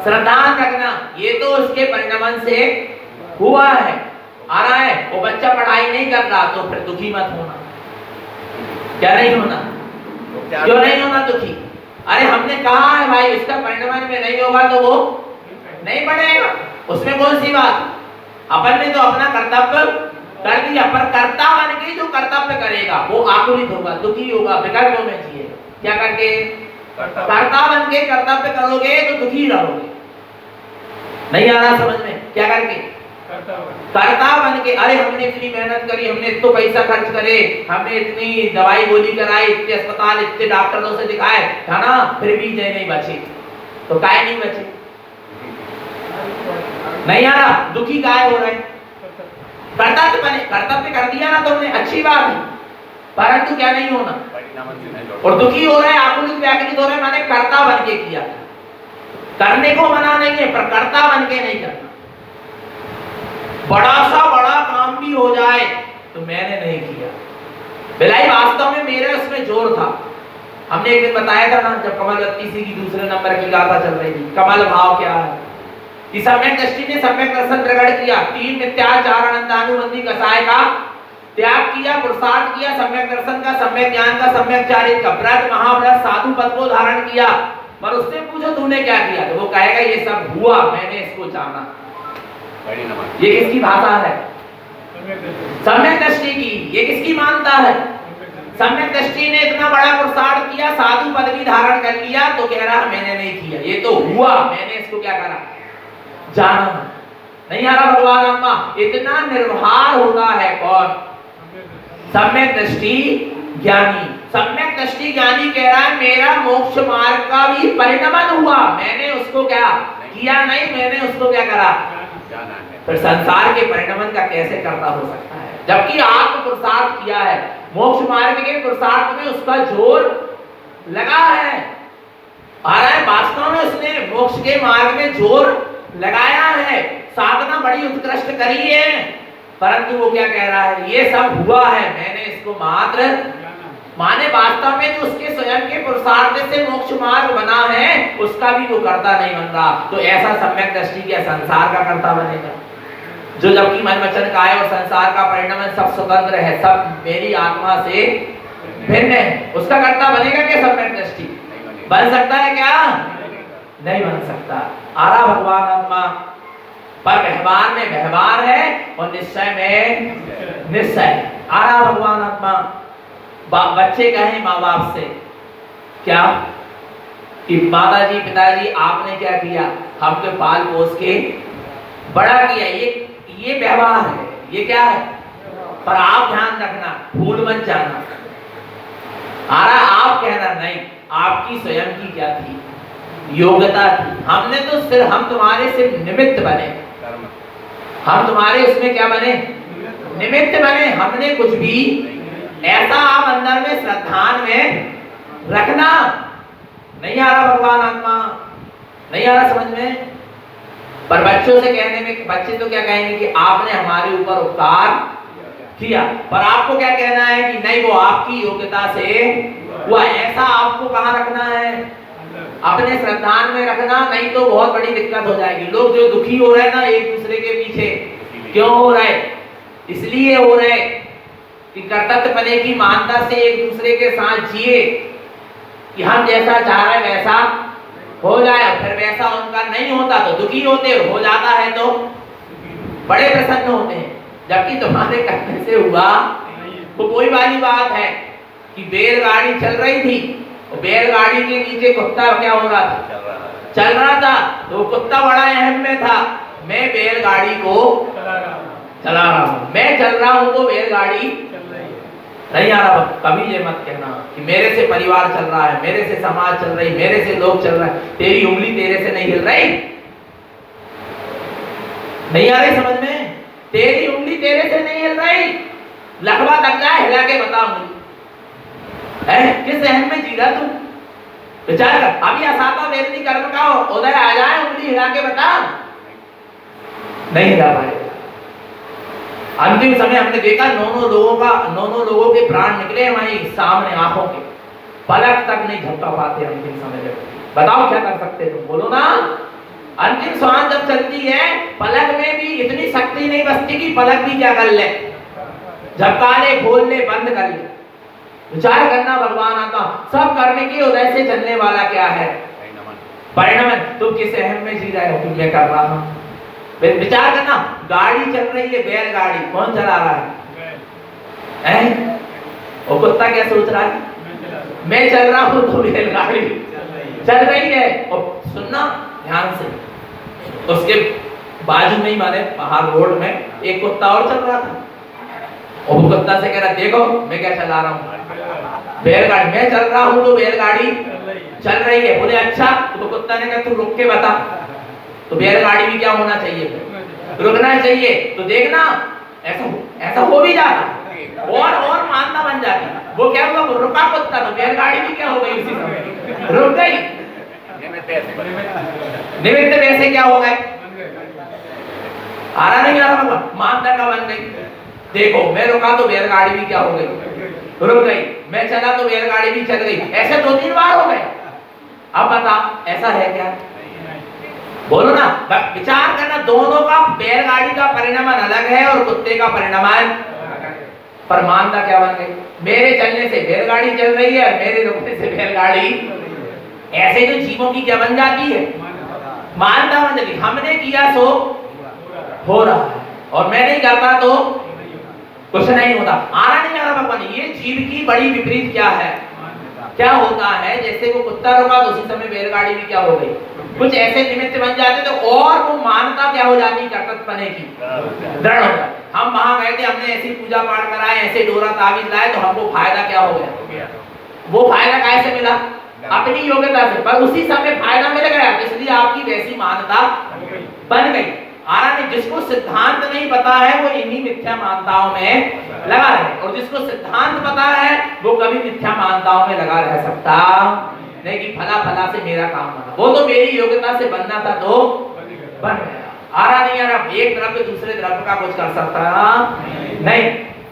श्रद्धा रखना। ये तो उसके परिणाम से हुआ है, आ रहा है। वो बच्चा पढ़ाई नहीं कर रहा तो फिर दुखी मत होना, क्या नहीं होना, क्यों नहीं होना दुखी। अरे हमने कहा है भाई, इसका परिणाम में नहीं होगा तो वो नहीं पढ़ेगा, उसमें कौन सी बात। अपन ने तो अपना कर्तव्य कर दिया, पर कर्ता बन के जो कर्तव्य करेगा वो आकुलित होगा, दुखी होगा, विकल्प होना चाहिए। क्या करके, कर्ता बन के कर्तव्य करोगे तो दुखी रहोगे। नहीं आ रहा समझ में? क्या करके, कर्ता बन के। अरे हमने इतनी मेहनत करी, हमने इतना पैसा खर्च करे, हमने इतनी दवाई गोली कराई, इतने अस्पताल, इतने डॉक्टरों से दिखाए, था ना, फिर भी जय नहीं बचे, तो काय नहीं बचे, नहीं आ रहा, दुखी काय हो रहे। कर्तव्य कर दिया ना तुमने, अच्छी बात है, परंतु क्या नहीं होना, और दुखी हो रहे, आकुलित व्याकुलित हो रहे, माने कर्ता बन के किया। करने को मना नहीं है, पर कर्ता बन के नहीं करना। बड़ा सा बड़ा काम भी हो जाए तो मैंने नहीं किया, बिलाई वास्तव में मेरे उसमें जोर था। हमने एक दिन बताया था ना, जब कमल बत्तीसी की दूसरे नंबर की गाथा चल रही थी, कमल भाव क्या है कि सम्यक दृष्टि ने सम्यक दर्शन प्रकट किया, तीन मिथ्याचार अनंतानुबंधी कसाय का त्याग किया, पुरुषार्थ किया, सम्यक दर्शन का, सम्यक ज्ञान का, सम्यक चारित्र का, व्रत महाव्रत साधु पद को धारण किया। पर उससे पूछो तूने क्या किया, तो वो कहेगा ये सब हुआ, मैंने इसको जाना। ये किसकी भाषा है, सम्यक दृष्टि की। ये किसकी मानता है, सम्यक दृष्टि ने इतना बड़ा पुरुषार्थ किया, साधु पद भी धारण कर लिया, तो कह रहा मैंने नहीं किया, ये तो हुआ, मैंने इसको क्या करा, जाना। नहीं आ रहा भगवान अम्मा, इतना निर्भर होता है कौन, सम्यक दृष्टि ज्ञानी। सम्यक दृष्टि ज्ञानी कह रहा है मेरा मोक्ष मार्ग का भी परिणाम हुआ, मैंने उसको क्या किया नहीं, मैंने उसको क्या करा, जाना है। फिर संसार के परिणाम का कैसे करता हो सकता है, जबकि आत्म पुरुषार्थ किया है, मोक्ष मार्ग के पुरुषार्थ में उसका जोर लगा है। आ रहा है, वास्तव में उसने मोक्ष के मार्ग में जोर लगाया है, साधना बड़ी उत्कृष्ट करी है, परंतु वो क्या कह रहा है, ये सब हुआ है, मैंने इसको मात्र माने। वास्तव में जो उसके स्वयं के पुरुषार्थ से मोक्ष मार्ग बना है, उसका भी वो कर्ता नहीं बन रहा। तो ऐसा सम्यक दृष्टि क्या संसार का कर्ता बनेगा, जो जबकि मन वचन काया और संसार का परिणाम सब स्वतंत्र है, सब मेरी आत्मा से भिन्न है, उसका कर्ता बनेगा क्या सम्यक दृष्टि? बन सकता है क्या? नहीं बन सकता। आरा भगवान आत्मा पर व्यवहार में व्यवहार है और निश्चय में निश्चय। आ रहा भगवान आत्मा। बच्चे कहें माँ बाप से क्या कि माताजी पिताजी आपने क्या किया, हमको पाल पोस के बड़ा किया, ये व्यवहार है, ये क्या है। पर आप ध्यान रखना, भूल मत जाना। आ रहा आप कहना नहीं, आपकी स्वयं की क्या थी, योग्यता थी। हमने तो सिर्फ, हम तुम्हारे सिर्फ निमित्त बने, हम तुम्हारे उसमें क्या बने, निमित्त बने। हमने कुछ भी ऐसा आप अंदर में श्रद्धान में रखना। नहीं आ रहा भगवान आत्मा, नहीं आ रहा समझ में। पर बच्चों से कहने में, बच्चे तो क्या कहेंगे कि आपने हमारे ऊपर उपकार किया, पर आपको क्या कहना है कि नहीं, वो आपकी योग्यता से हुआ। ऐसा आपको कहाँ रखना है, अपने श्रद्धान में रखना, नहीं तो बहुत बड़ी दिक्कत हो जाएगी। लोग जो दुखी हो रहे हैं ना एक दूसरे के पीछे, क्यों हो रहे, इसलिए हो रहे कि कर्तव्यपने की मानता से एक दूसरे के साथ जिए कि हम जैसा चाह रहे वैसा हो जाए, फिर वैसा उनका नहीं होता तो दुखी होते, हो जाता है तो बड़े प्रसन्न होते हैं। जबकि तुम्हारे करने से हुआ तो कोई वाली बात है कि बैलगाड़ी चल रही थी, बैलगाड़ी के नीचे कुत्ता क्या हो रहा था, चल रहा था, तो वो कुत्ता बड़ा अहम में था। मैं बैलगाड़ी को चला रहा हूँ, मैं चल रहा हूँ तो बैलगाड़ी नहीं आ रहा। कभी ये मत कहना कि मेरे से परिवार चल रहा है, मेरे से समाज चल रही, मेरे से लोग चल रहे हैं, तेरी उंगली तेरे से नहीं हिल रही। नहीं आ रही समझ में, तेरी उंगली तेरे से नहीं हिल रही। लकवा लग जाए हिला के बता उंगली, किस अहम में जी रहा तू, विचार कर। अभी असाता वेदनी कर्म का उदय आ जाए, उंगली हिला के बता, नहीं हिला पाएगा। अंतिम समय हमने देखा 9 लोगों के प्राण निकले हमारी सामने आंखों के, पलक तक नहीं झपका पाते अंतिम समय में। बताओ क्या कर सकते तुम, बोलो ना। अंतिम श्वास जब चलती है, पलक में भी इतनी शक्ति नहीं बचती कि पलक भी क्या कर ले, झपका ले, खोल ले, बंद कर ले। विचार करना भगवान आता, सब कर्म के उदय से चलने वाला क्या है, परिणाम। तुम किस अहम में जी रहे हो, तुम मैं कर रहा हूं। विचार करना, गाड़ी चल रही है, बैलगाड़ी, कौन चला रहा है? और कुत्ता क्या सोच रहा है, मैं चल रहा हूं तो बैलगाड़ी चल रही है। और सुनना ध्यान से, उसके बाजू में ही माने बाहर रोड में एक कुत्ता और चल रहा था, और वो कुत्ता से कह रहा देखो मैं क्या चला रहा हूँ, बैलगाड़ी, मैं चल रहा हूँ तो बैलगाड़ी चल रही है। बोले अच्छा, तो कुत्ता ने कहा तू रुक के बता, तो बैलगाड़ी भी क्या होना चाहिए, रुकना चाहिए। तो देखना ऐसा हो भी जाता, और मानना बन जाती। वो क्या हुआ, रुका कुत्ता, तो बैलगाड़ी भी क्या हो गई, उसी समय रुक गई। निमित्त वैसे क्या हो गए, आ रहा नहीं आ रहा, मानता का बन गई। देखो मैं रुका तो बैलगाड़ी भी क्या हो गई, रुक गई। मैं चला तो बैलगाड़ी भी चल गई। ऐसे 2-3 बार हो गए। अब बता ऐसा है क्या, बोलो ना। विचार करना, दोनों का, बैलगाड़ी का परिणाम अलग है और कुत्ते का परिणाम, पर मानता क्या बन गई, मेरे चलने से बैलगाड़ी चल रही है, मेरे रुकने से बैलगाड़ी। ऐसे तो जीवों की क्या बन जाती है, मानता बन जाती। हमने किया सो हो रहा है, और मैं नहीं करता तो कुछ नहीं होता। आना नहीं आ रहा भगवान। ये जीव की बड़ी विपरीत क्या है, क्या होता है, जैसे वो कुत्ता रुका तो उसी समय बैलगाड़ी भी क्या हो गई, कुछ ऐसे निमित्त बन जाते तो, और वो मानता क्या हो जाती, कर्तव्यपने की दृढ़ हो जाती। हम वहां गए थे, हमने ऐसी पूजा पाठ कराए, ऐसे डोरा ताबीज लाए, तो हमको फायदा क्या हो गया, वो फायदा कैसे मिला, अपनी योग्यता से, पर उसी समय फायदा मिल गया, इसलिए आपकी वैसी मान्यता बन गई। आराम, जिसको सिद्धांत नहीं पता है वो इन्हीं मिथ्या मान्यताओं में लगा रहे, और जिसको सिद्धांत पता है वो कभी मिथ्या मान्यताओं में लगा रह सकता नहीं कि फला से मेरा काम बना, वो तो मेरी योग्यता से बनना था तो बन गया। आ रहा नहीं आ रहा, एक द्रव्य दूसरे द्रव्य का कुछ कर सकता नहीं।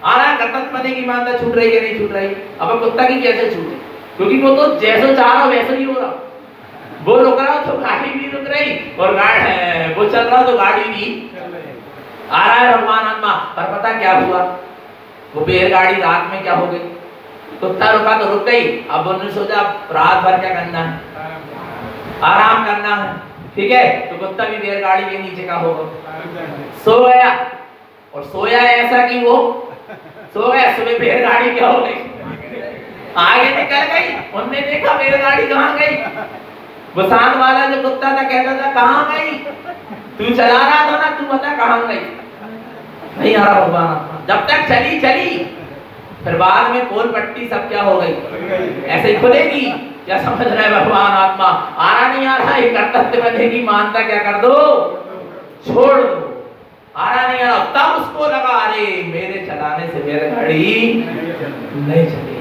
आ रहा, कर्तव्यपने की मान्यता छूट रही है नहीं छूट रही। अब कुत्ता की कैसे छूटे, क्योंकि वो तो जैसे चाह रहा वैसे ही हो रहा। वो रुक रहा तो गाड़ी भी रुक रही, और वो चल रहा तो गाड़ी भी। आ रहा है भगवान आत्मा, पर पता क्या हुआ, वो बैलगाड़ी रात में क्या हो गई, कुत्ता रुका तो रुक गई। अब उन्होंने सोचा रात भर क्या करना है, आराम करना है, ठीक है, तो कुत्ता भी बैलगाड़ी के नीचे का होगा, सो गया, और सोया ऐसा कि वो सो गया, सुबह बैलगाड़ी क्या हो गई, आगे निकल गई, उनने देखा बैलगाड़ी कहाँ गई, वो साथ वाला जो कुत्ता था कहता था कहाँ गई, तू चला रहा था ना, तू बता कहाँ गई, नहीं आ रहा भगवान, जब तक चली चली, फिर बाद में पोल पट्टी सब क्या हो गई, ऐसे ही खुलेगी, क्या समझ रहा है भगवान आत्मा, आ रहा नहीं आ रहा, ये कर्तव्य बनेगी, मानता क्या कर दो, छोड़ दो, आ रहा नहीं आ रहा, तब उसको लगा अरे मेरे चलाने से बैलगाड़ी नहीं चली,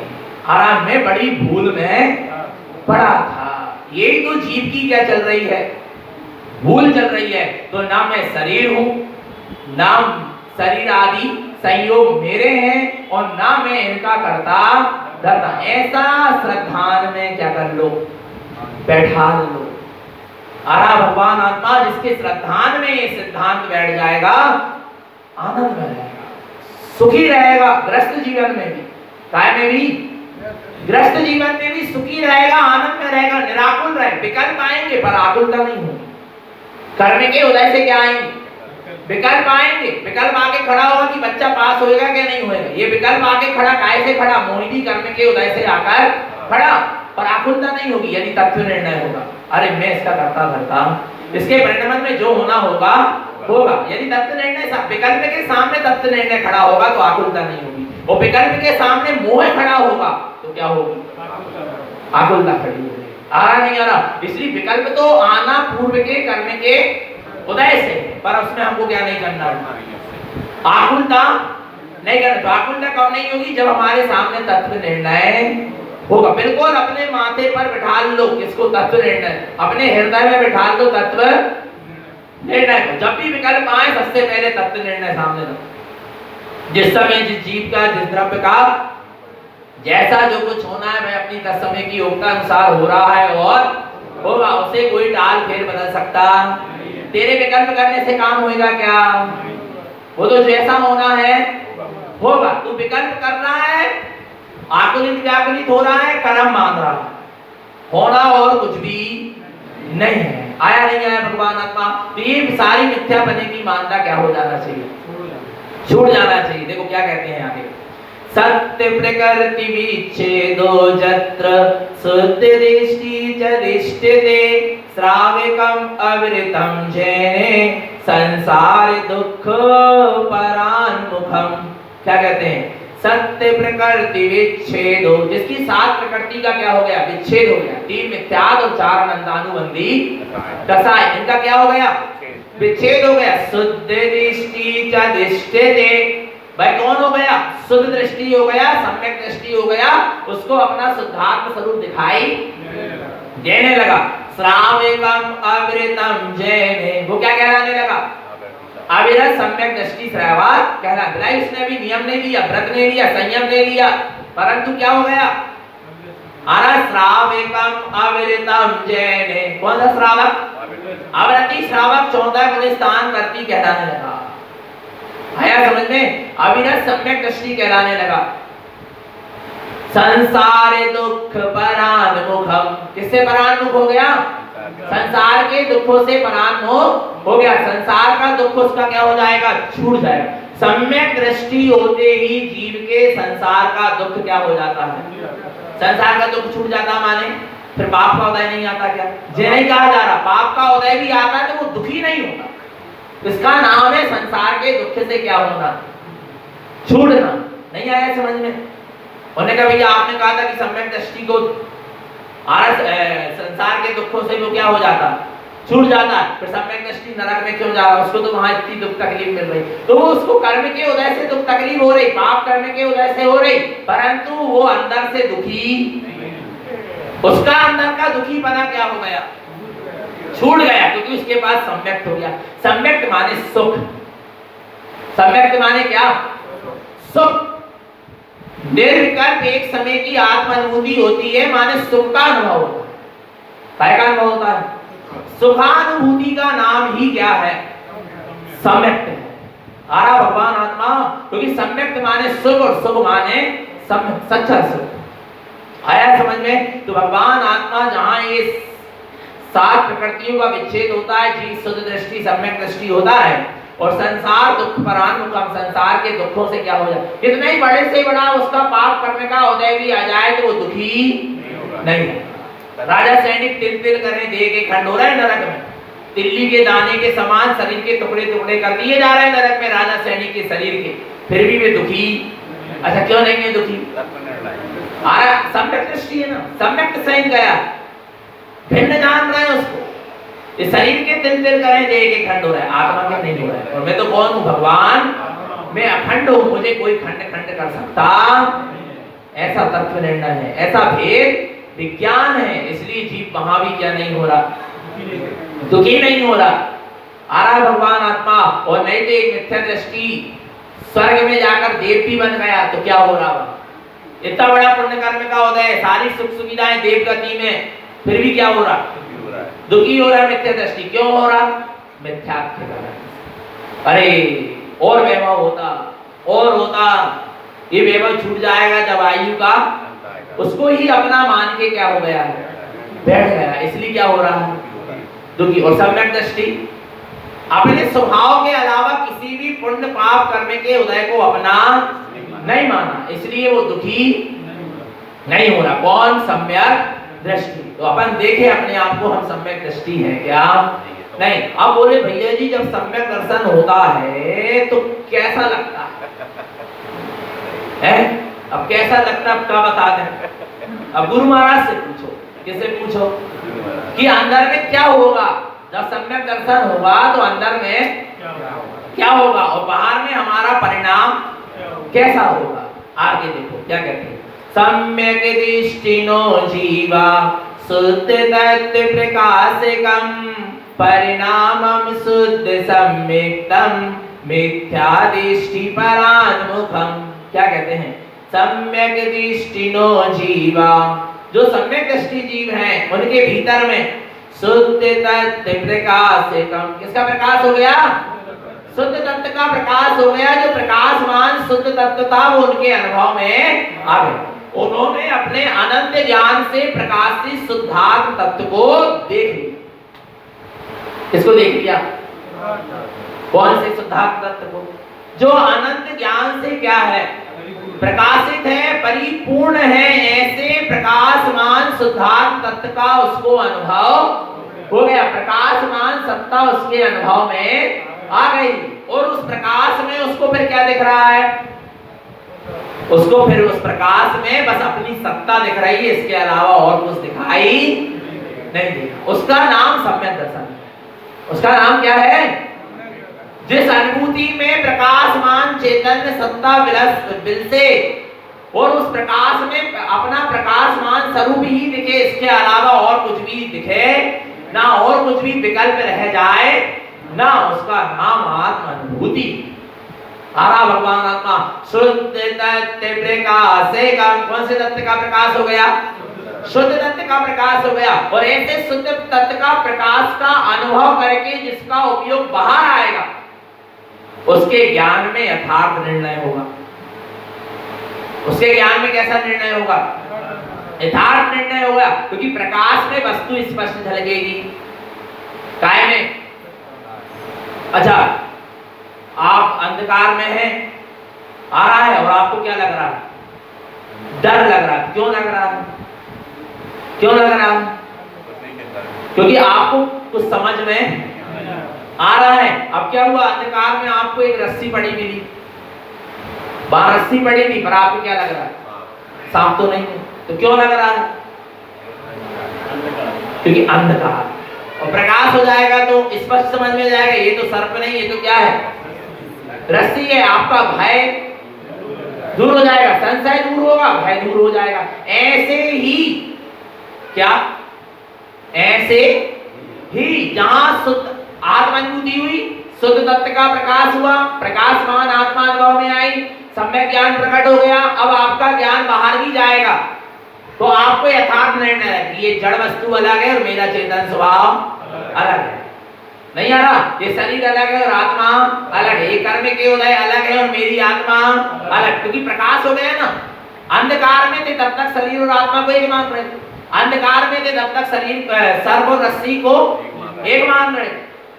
आराम में बड़ी भूल में पड़ा था। यही तो जीव की क्या चल रही है, भूल चल रही है। तो ना मैं शरीर हूं, ना शरीर आदि संयोग मेरे हैं, और ना मैं इनका करता धरता, ऐसा श्रद्धान में क्या कर लो, बैठा लो। आरा भगवान आत्मा जिसके श्रद्धान में ये सिद्धांत बैठ जाएगा, आनंद में रहेगा, सुखी रहेगा, ग्रस्त जीवन में भी, काय में भी, ग्रस्त जीवन में भी सुखी रहेगा, आनंद में रहेगा, निराकुल रहे, विकल्प आएंगे पर आकुलता नहीं होगी। कर्म के उदय से क्या आएंगे, विकल्प आएंगे, विकल्प आके खड़ा होगा कि बच्चा पास होएगा क्या नहीं होएगा, ये विकल्प आके खड़ा काय से खड़ा, मोहिनी कर्म के उदय से आकर खड़ा, पर आकुलता नहीं होगी यदि तत्व निर्णय होगा, अरे मैं इसका करता धरता, इसके परिणाम में जो होना होगा होगा। यदि तत्व निर्णय विकल्प के सामने तत्व निर्णय खड़ा होगा तो आकुलता नहीं होगी, और विकल्प के सामने मोह खड़ा होगा तो क्या होगी, आकुलता खड़ी होगी, आ रहा नहीं आ रहा। इसलिए विकल्प तो आना पूर्व के कर्म के उदय से, पर उसमें हमको क्या नहीं करना, आकुलता नहीं करना। आकुलता कब नहीं होगी, जब हमारे सामने तत्व निर्णय होगा। बिल्कुल अपने माथे पर बिठा लो किसको, तत्व निर्णय, अपने हृदय में बिठा लो तत्व निर्णय को। जब भी विकल्प आए सबसे पहले तत्व निर्णय सामने रखो। जिस समय जिस जीव का, जिस द्रव्य का जैसा जो कुछ होना है, मैं अपनी तत्समय की योग्यता अनुसार हो रहा है और होगा, उसे कोई टाल फेर बदल सकता। तेरे विकल्प करने से काम होएगा क्या, वो तो जैसा होना है होगा। तू विकल्प कर रहा है, आकुलित व्याकुलित हो रहा है, कर्म मान रहा है, होना और कुछ भी नहीं है। आया नहीं आया भगवान आत्मा, तो ये सारी मिथ्या बनेगी, मानना क्या हो जाना चाहिए, छूट जाना चाहिए। देखो क्या कहते हैं आगे, सत्य प्रकृति विच्छेदो जत्र शुद्ध दृष्टि च दृष्टिते श्राविकम अविरतम जैने संसार दुख परान्मुखम। क्या कहते हैं, सत्य प्रकृति विच्छेदो, जिसकी सात प्रकृति का क्या हो गया, विच्छेद हो गया, तीन मिथ्याद और चार अनंतानुबंधी दशाएं, इनका क्या हो गया, विच्छेद हो गया। शुद्ध दृष्टि च दृष्टिते, भाई कौन हो गया, शुद्ध दृष्टि हो गया, सम्यक दृष्टि हो गया, उसको अपना शुद्धात्म स्वरूप दिखाई देने लगा। श्राविकम अविरतम जैने, वो क्या कहलाने लगा, अविरत सम्यक दृष्टि श्रावक कहलाने लगा। इसने भी नियम नहीं लिया, व्रत नहीं लिया, संयम नहीं लिया, परंतु क्या हो गया, आरा श्राविकम अविरतम जैने। कौन सा श्रावक, अवरति श्रावक 14 गुण स्थान करती कहलाने लगा। आया समझ में, अविरत सम्यक दृष्टि कहलाने लगा। संसार दुख परान्मुखम, किससे परान्मुख हो गया, संसार के दुखों से परान्मुख हो गया। संसार का दुख उसका क्या हो जाएगा, छूट जाएगा। सम्यक दृष्टि होते ही जीव के संसार का दुख क्या हो जाता है, संसार का दुख छूट जाता, माने फिर पाप का उदय नहीं आता क्या, जे नहीं कहा जा रहा, पाप का उदय भी आता है तो वो दुखी नहीं होता, इसका नाम है संसार के दुख से क्या होना, छूटना। नहीं आया समझ में, उन्होंने कहा भैया आपने कहा था कि सम्यक दृष्टि को संसार के दुखों से वो क्या हो जाता, छूट जाता है, फिर सम्यक दृष्टि नरक में क्यों जा रहा, उसको तो वहां इतनी दुख तकलीफ मिल रही, तो उसको कर्म के उदय से दुख तकलीफ हो रही, पाप कर्म के उदय से हो रही, परंतु वो अंदर से दुखी, उसका अंदर का दुखी पना क्या हो गया, छूट गया, क्योंकि उसके पास सम्यक्त हो गया। सम्यक्त माने सुख, सम्यक्त माने क्या, सुख। निर्विकल्प एक समय की आत्म अनुभूति होती है, माने सुख का अनुभव होता है, काय का अनुभव होता है, सुखानुभूति का नाम ही क्या है, सम्यक्त है। आरा भगवान आत्मा, क्योंकि सम्यक्त माने सुख और सुख माने सच्चा सुख। आया समझ में, तो भगवान आत्मा जहां ये सात प्रकृतियों का विच्छेद होता है, जीव शुद्ध दृष्टि सम्यक दृष्टि होता है, और संसार दुख परान्मुखम, संसार के दुखों से क्या हो जाए, कितना ही बड़े से बड़ा उसका पाप करने का उदय भी आ जाए तो वो दुखी नहीं है। राजा सैनिक तिल तिल करने दे के खंड हो रहा है नरक में, तिल्ली के दाने के समान शरीर के टुकड़े टुकड़े कर दिए जा रहे हैं नरक में राजा सैनिक के शरीर के, फिर भी वे दुखी। अच्छा क्यों नहीं है दुखी? सम्यक दृष्टि है ना, सम्यक सही गया, भिन्न जान रहे हैं उसको। इस शरीर के तिल तिल करें देह के खंड हो रहा है, आत्मा क्या नहीं हो रहा है। और मैं तो कौन हूँ? भगवान, मैं अखंड हूँ, मुझे कोई खंड खंड कर सकता, ऐसा तत्व निर्णय है, ऐसा भेद विज्ञान है। इसलिए जीव वहां भी क्या नहीं हो रहा, दुखी नहीं हो रहा, आ रहा है भगवान आत्मा। और नहीं तो एक मिथ्या दृष्टि, स्वर्ग में जाकर देव भी बन गया तो क्या हो रहा, इतना बड़ा पुण्य कर्म का उदय, सारी सुख सुविधाएं देव गति में, फिर भी क्या हो रहा, दुखी हो रहा है। मिथ्या दृष्टि क्यों हो रहा? मिथ्या के कारण। अरे और वैभव होता और होता, ये वैभव छूट जाएगा जब आयु का, उसको ही अपना मान के क्या हो गया है, बैठ गया, इसलिए क्या हो रहा है, दुखी। और सम्यक दृष्टि अपने स्वभाव के अलावा किसी भी पुण्य पाप करने के उदय को अपना नहीं माना, इसलिए वो दुखी नहीं हो रहा। कौन? सम्यक दृष्टि। तो अपन देखे अपने आप को, हम सम्यक दृष्टि है क्या? नहीं। अब बोले भैया जी जब सम्यक दर्शन होता है तो कैसा लगता है? अब कैसा लगता है क्या बता दें? अब गुरु महाराज से पूछो, किससे पूछो कि अंदर में क्या होगा जब सम्यक दर्शन होगा, तो अंदर में क्या होगा और बाहर में हमारा परिणाम कैसा होगा। आगे देखो क्या कहते हैं, सम्यक दृष्टिनो जीवा शुद्ध तत्व प्रकाशकम परिणामम शुद्ध सम्यक्तम मिथ्या दृष्टि परान्मुखम। क्या कहते हैं? सम्यक दृष्टिनो जीवा, जो सम्यक दृष्टि जीव हैं उनके भीतर में शुद्ध तत्व प्रकाशकम, किसका प्रकाश हो गया? शुद्ध तत्व का प्रकाश हो गया। जो प्रकाशमान शुद्ध तत्व था वो उनके अनुभव में आ गया। उन्होंने अपने अनंत ज्ञान से प्रकाशित शुद्धात्म तत्व को देख लिया। किसको देख लिया? कौन से शुद्धात्म तत्व को? जो अनंत ज्ञान से क्या है, प्रकाशित है, परिपूर्ण है, ऐसे प्रकाशमान शुद्धात्म तत्व का उसको अनुभव हो गया। प्रकाशमान सत्ता उसके अनुभव में आ गई और उस प्रकाश में उसको फिर क्या दिख रहा है? उसको फिर उस प्रकाश में बस अपनी सत्ता दिख रही है, इसके अलावा और कुछ दिखाई नहीं देगा। उसका नाम सम्यक दर्शन है। उसका नाम क्या है? जिस अनुभूति में प्रकाशमान चैतन्य सत्ता विलसे और उस प्रकाश में अपना प्रकाशमान स्वरूप ही दिखे, इसके अलावा और कुछ भी दिखे ना, और कुछ भी विकल्प रह जाए ना, उसका नाम आत्म अनुभूति। आरा भगवान आत्मा शुद्ध तत्व प्रकाशकम। कौन से तत्व का प्रकाश हो गया? शुद्ध तत्व का प्रकाश हो गया। और ऐसे शुद्ध तत्व का प्रकाश का अनुभव करके जिसका उपयोग बाहर आएगा उसके ज्ञान में यथार्थ निर्णय होगा। उसके ज्ञान में कैसा निर्णय होगा? यथार्थ निर्णय होगा, क्योंकि प्रकाश में वस्तु स्पष्ट झलकेगी। काय में? अच्छा, आप अंधकार में हैं, आ रहा है और आपको क्या लग रहा है? डर लग रहा है। क्यों लग रहा है? क्यों लग रहा है? क्योंकि आपको कुछ समझ में आ रहा है। अब क्या हुआ? अंधकार में आपको एक रस्सी पड़ी मिली, वहां रस्सी पड़ी थी, पर आपको क्या लग रहा है? सांप तो नहीं है। तो क्यों लग रहा है? क्योंकि अंधकार। और प्रकाश हो जाएगा तो स्पष्ट समझ में जाएगा, ये तो सर्प नहीं, ये तो क्या है? रस्सी है। आपका भय दूर हो जाएगा, संशय दूर होगा, भय दूर हो जाएगा। ऐसे ही क्या? ऐसे ही जहां शुद्ध आत्मानुभूति हुई, शुद्ध तत्व का प्रकाश हुआ, प्रकाशमान आत्मा अनुभव में आई, सम्यक ज्ञान प्रकट हो गया। अब आपका ज्ञान बाहर भी जाएगा तो आपको यथार्थ निर्णय है कि ये जड़ वस्तु अलग है और मेरा चेतन स्वभाव अलग है। नहीं आ रहा? ये शरीर अलग है और आत्मा अलग है, ये कर्म के उदय अलग है और मेरी आत्मा अलग, क्योंकि प्रकाश हो गया ना। अंधकार में थे तब तक शरीर और आत्मा को एक मान रहे, अंधकार में थे तब तक शरीर सर्प और रस्सी को एक मान रहे।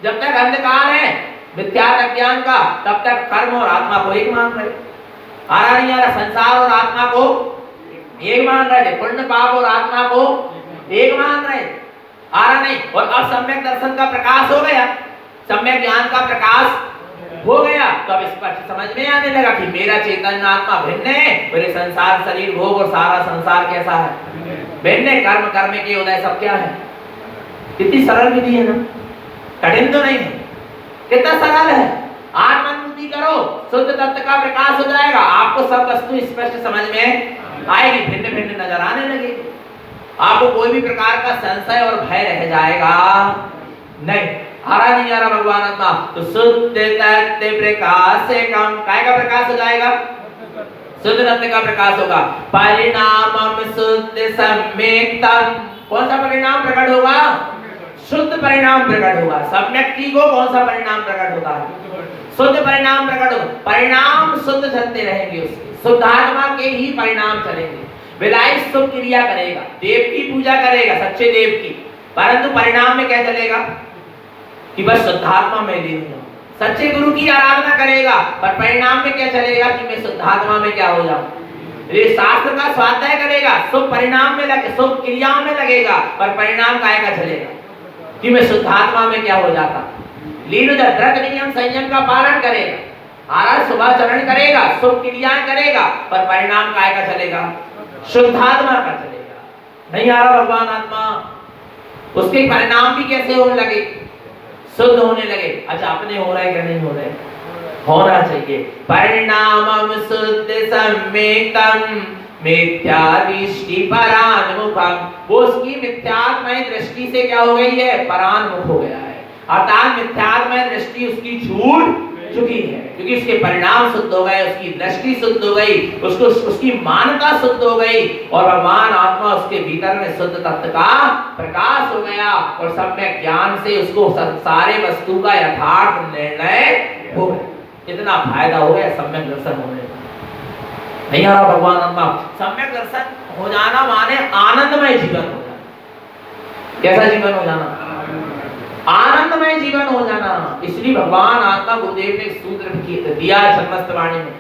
जब तक अंधकार है मिथ्यात्व अज्ञान का, तब तक कर्म और आत्मा को एक मान रहे। आ रहा नहीं आ रहा? संसार और आत्मा को एक मान रहे, पुण्य पाप और आत्मा को एक मान रहे। आ रहा नहीं? और अब सम्यक दर्शन का प्रकाश हो गया, सम्यक ज्ञान का प्रकाश हो गया, तो अब स्पष्ट समझ में आने लगा कि मेरा चैतन्य आत्मा भिन्न है, मेरे संसार शरीर भोग और सारा संसार कैसा है? भिन्न है। कर्म कर्म के उदय सब क्या है? कितनी सरल विधि है ना, कठिन तो नहीं है, कितना सरल है। आत्मानुभूति करो, शुद्ध तत्व का प्रकाश हो जाएगा, आपको सब वस्तु स्पष्ट समझ में आएगी, भिन्न भिन्न नजर आने लगेगी, आपको कोई भी प्रकार का संशय और भय रह जाएगा नहीं। आ रहा नहीं आ रहा भगवान आत्मा? तो शुद्ध तत्व प्रकाश से कम काय का प्रकाश हो जाएगा? शुद्ध तत्व का प्रकाश होगा। परिणामम शुद्ध सम्यक्तम, कौन सा परिणाम प्रकट होगा? शुद्ध परिणाम प्रकट होगा। सम्यक्ति को कौन सा परिणाम प्रकट होता है? शुद्ध परिणाम प्रकट होगा। परिणाम शुद्ध चलते रहेंगे, उसके शुद्धात्मा के ही परिणाम चलेंगे। विलायित शुभ क्रिया करेगा, देव की पूजा करेगा, सच्चे देव की, परंतु परिणाम में क्या चलेगा कि बस शुद्धात्मा में लीन हूं। सच्चे गुरु की आराधना करेगा, पर परिणाम में क्या चलेगा कि मैं शुद्धात्मा में क्या हो जाऊं। ये शास्त्र का स्वाध्याय करेगा, शुभ परिणाम में लगे, शुभ क्रियाओं में लगेगा, पर परिणाम काय का चलेगा कि मैं शुद्धात्मा में क्या हो जाता। लीन व्रत नियम संयम का पालन करेगा, आराध सुबह चरण करेगा, शुभ क्रियाएं करेगा, पर परिणाम काय का चलेगा? शुद्धात्मा का चलेगा। नहीं आ रहा भगवान आत्मा? उसके परिणाम भी कैसे होने लगे? शुद्ध होने लगे। अच्छा, अपने हो रहा है क्या? नहीं हो रहा है? होना चाहिए। परिणामम शुद्ध सम्यक्तम मिथ्या दृष्टि परान्मुखम, वो उसकी मिथ्यात्मय दृष्टि से क्या हो गई है? परान्मुख हो गया है, अर्थात मिथ्यात्मय दृष्टि उसकी छूट चुकी है, क्योंकि उसके परिणाम शुद्ध हो गए, उसकी दृष्टि शुद्ध हो गई, उसको उसकी मानता शुद्ध हो गई, और भगवान आत्मा उसके भीतर में शुद्ध तत्व का प्रकाश हो गया, और सम्यक ज्ञान से उसको सारे वस्तु का यथार्थ निर्णय हो गया। कितना फायदा हो गया सम्यक दर्शन होने का। नहीं आ रहा भगवान आत्मा? सम्यक दर्शन हो जाना माने आनंदमय जीवन हो जाना। कैसा जीवन हो जाना? आनंदमय जीवन हो जाना। इसलिए भगवान आत्मा गुरुदेव ने सूत्र दिया छंदस्त वाणी में,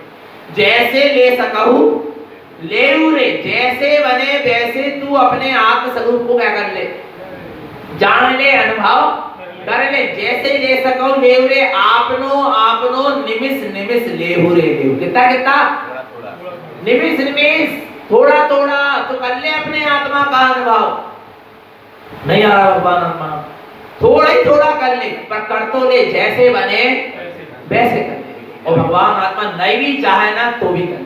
जैसे ले सकहु लेऊ रे, जैसे बने वैसे तू अपने आत्म स्वरूप को क्या कर ले? जान ले, अनुभव कर ले। जैसे ले सकहु लेऊ रे, आपनो आपनो निमिष निमिष लेहु रे लेहु। कितना कितना? निमिष निमिष, थोड़ा थोड़ा तो कर ले अपने आत्मा का अनुभव। नहीं आ रहा भगवान आत्मा? थोड़ा ही थोड़ा कर ले, पर कर तो ले, जैसे बने वैसे कर ले। और भगवान आत्मा नहीं भी चाहे ना तो भी कर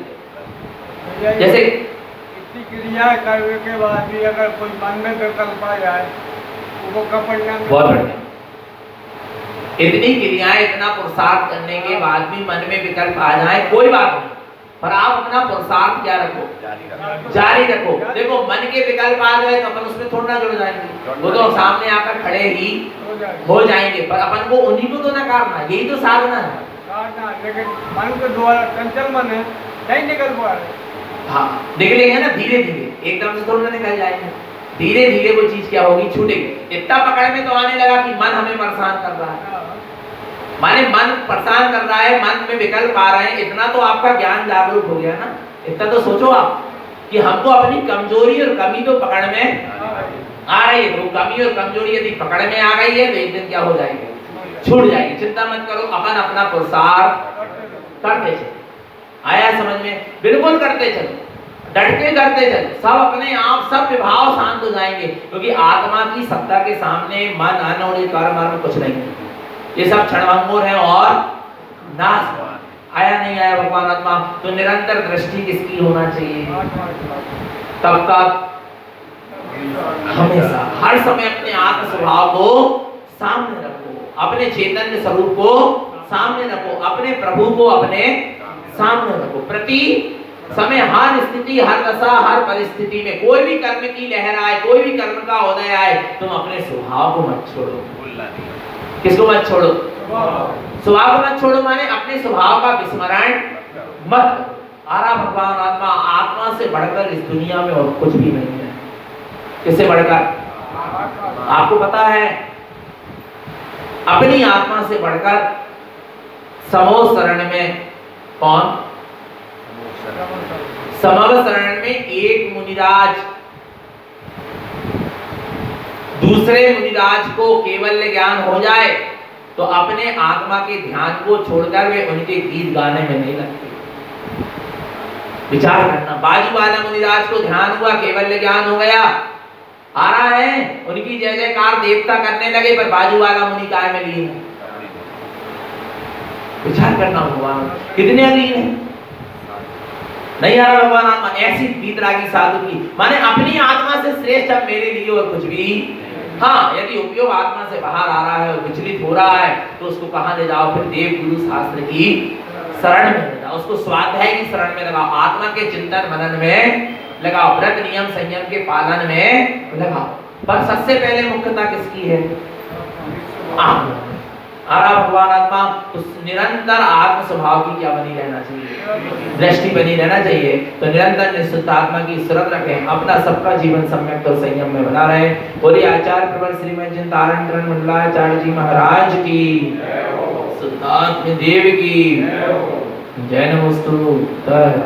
ले। जैसे
इतनी क्रिया करने के बाद भी अगर कोई मन में विकल्प आ जाए वो कब परिणाम?
बहुत बढ़िया। इतनी क्रियाएं, इतना पुरुषार्थ करने के बाद भी मन में विकल्प आ जाए, कोई बात नहीं, पर आप अपना पुरुषार्थ क्या रखो? जारी रखो। देखो, मन के विकल्प आ गए तो अपन उसमें थोड़ा जुड़ जाएंगे, वो तो सामने आकर खड़े ही हो जाएंगे, पर अपन को उन्हीं को तो नकारना, यही तो साधना है।
लेकिन मन के द्वारा चंचल मन है, नहीं निकल पा रहे।
हाँ, निकलेंगे ना धीरे धीरे, एकदम से थोड़ा निकल जाएंगे, धीरे धीरे वो चीज क्या होगी? छूटेगी। इतना पकड़ में तो आने लगा कि मन हमें परेशान कर रहा है, माने मन परेशान कर रहा है, मन में विकल्प आ रहे हैं, इतना तो आपका ज्ञान जागरूक हो गया ना। इतना तो सोचो आप कि हमको अपनी कमजोरी और कमी तो पकड़ में आ रही है, तो कमी और कमजोरी यदि पकड़ में आ गई है तो एक दिन क्या हो जाएगी? छूट जाएगी। चिंता मत करो, अपन अपना पुरुषार्थ करते चलो। आया समझ में? बिल्कुल करते चलो, डट के करते चलो, सब अपने आप सब विभाव शांत हो जाएंगे, क्योंकि आत्मा की सत्ता के सामने मन अन और कर्म कुछ नहीं है, ये सब क्षणभंगुर है और नाश। आया नहीं आया भगवान आत्मा? तो निरंतर दृष्टि किसकी होना चाहिए? तब तक हमेशा हर समय अपने आत्म स्वभाव को सामने रखो, अपने चैतन्य स्वरूप को सामने रखो, अपने प्रभु को अपने सामने रखो। प्रति समय हर स्थिति, हर दशा, हर परिस्थिति में कोई भी कर्म की लहर आए, कोई भी कर्म का उदय आए, तुम अपने स्वभाव को मत छोड़ो। किसको मत छोड़ो? स्वभाव को मत छोड़ो, माने अपने स्वभाव का विस्मरण मत। आरा भगवान आत्मा, आत्मा से बढ़कर इस दुनिया में और कुछ भी नहीं है। किससे बढ़कर? आपको पता है, अपनी आत्मा से बढ़कर समो शरण में कौन? समग्र शरण में एक मुनिराज दूसरे मुनिराज को केवल ज्ञान हो जाए तो अपने आत्मा के ध्यान को छोड़कर वे उनके गीत गाने में नहीं लगते। विचार करना, बाजू वाला मुनिराज को ध्यान हुआ, केवल ज्ञान हो गया, आ रहा है, उनकी जय जयकार देवता करने लगे, पर बाजू वाला मुनि काय में लीन है। विचार करना, भगवान कितने अलीन है, नहीं आ रहा भगवान आत्मा। ऐसी वीतरागी साधु की माने अपनी आत्मा से श्रेष्ठ अब मेरे लिए और कुछ भी। हाँ, यदि उपयोग आत्मा से बाहर आ रहा है और विचलित हो रहा है तो उसको कहां ले जाओ? फिर देव गुरु शास्त्र की शरण में ले जाओ, उसको स्वाध्याय की शरण में लगाओ, आत्मा के चिंतन मनन में लगाओ, व्रत नियम संयम के पालन में लगाओ। पर सबसे पहले मुख्यता किसकी है? आत्मा। भगवान आत्मा तो निरंतर आत्म स्वभाव की क्या बनी रहना चाहिए? दृष्टि बनी रहना चाहिए। तो निरंतर निश्चित आत्मा की शरण रखें, अपना सबका जीवन सम्यक और संयम में बना रहे। बोलिए आचार्य प्रबल श्रीमद चिंतारण करण मंडलाचार्य जी महाराज की, शुद्धात्म देव की जय। नमोस्तु तत्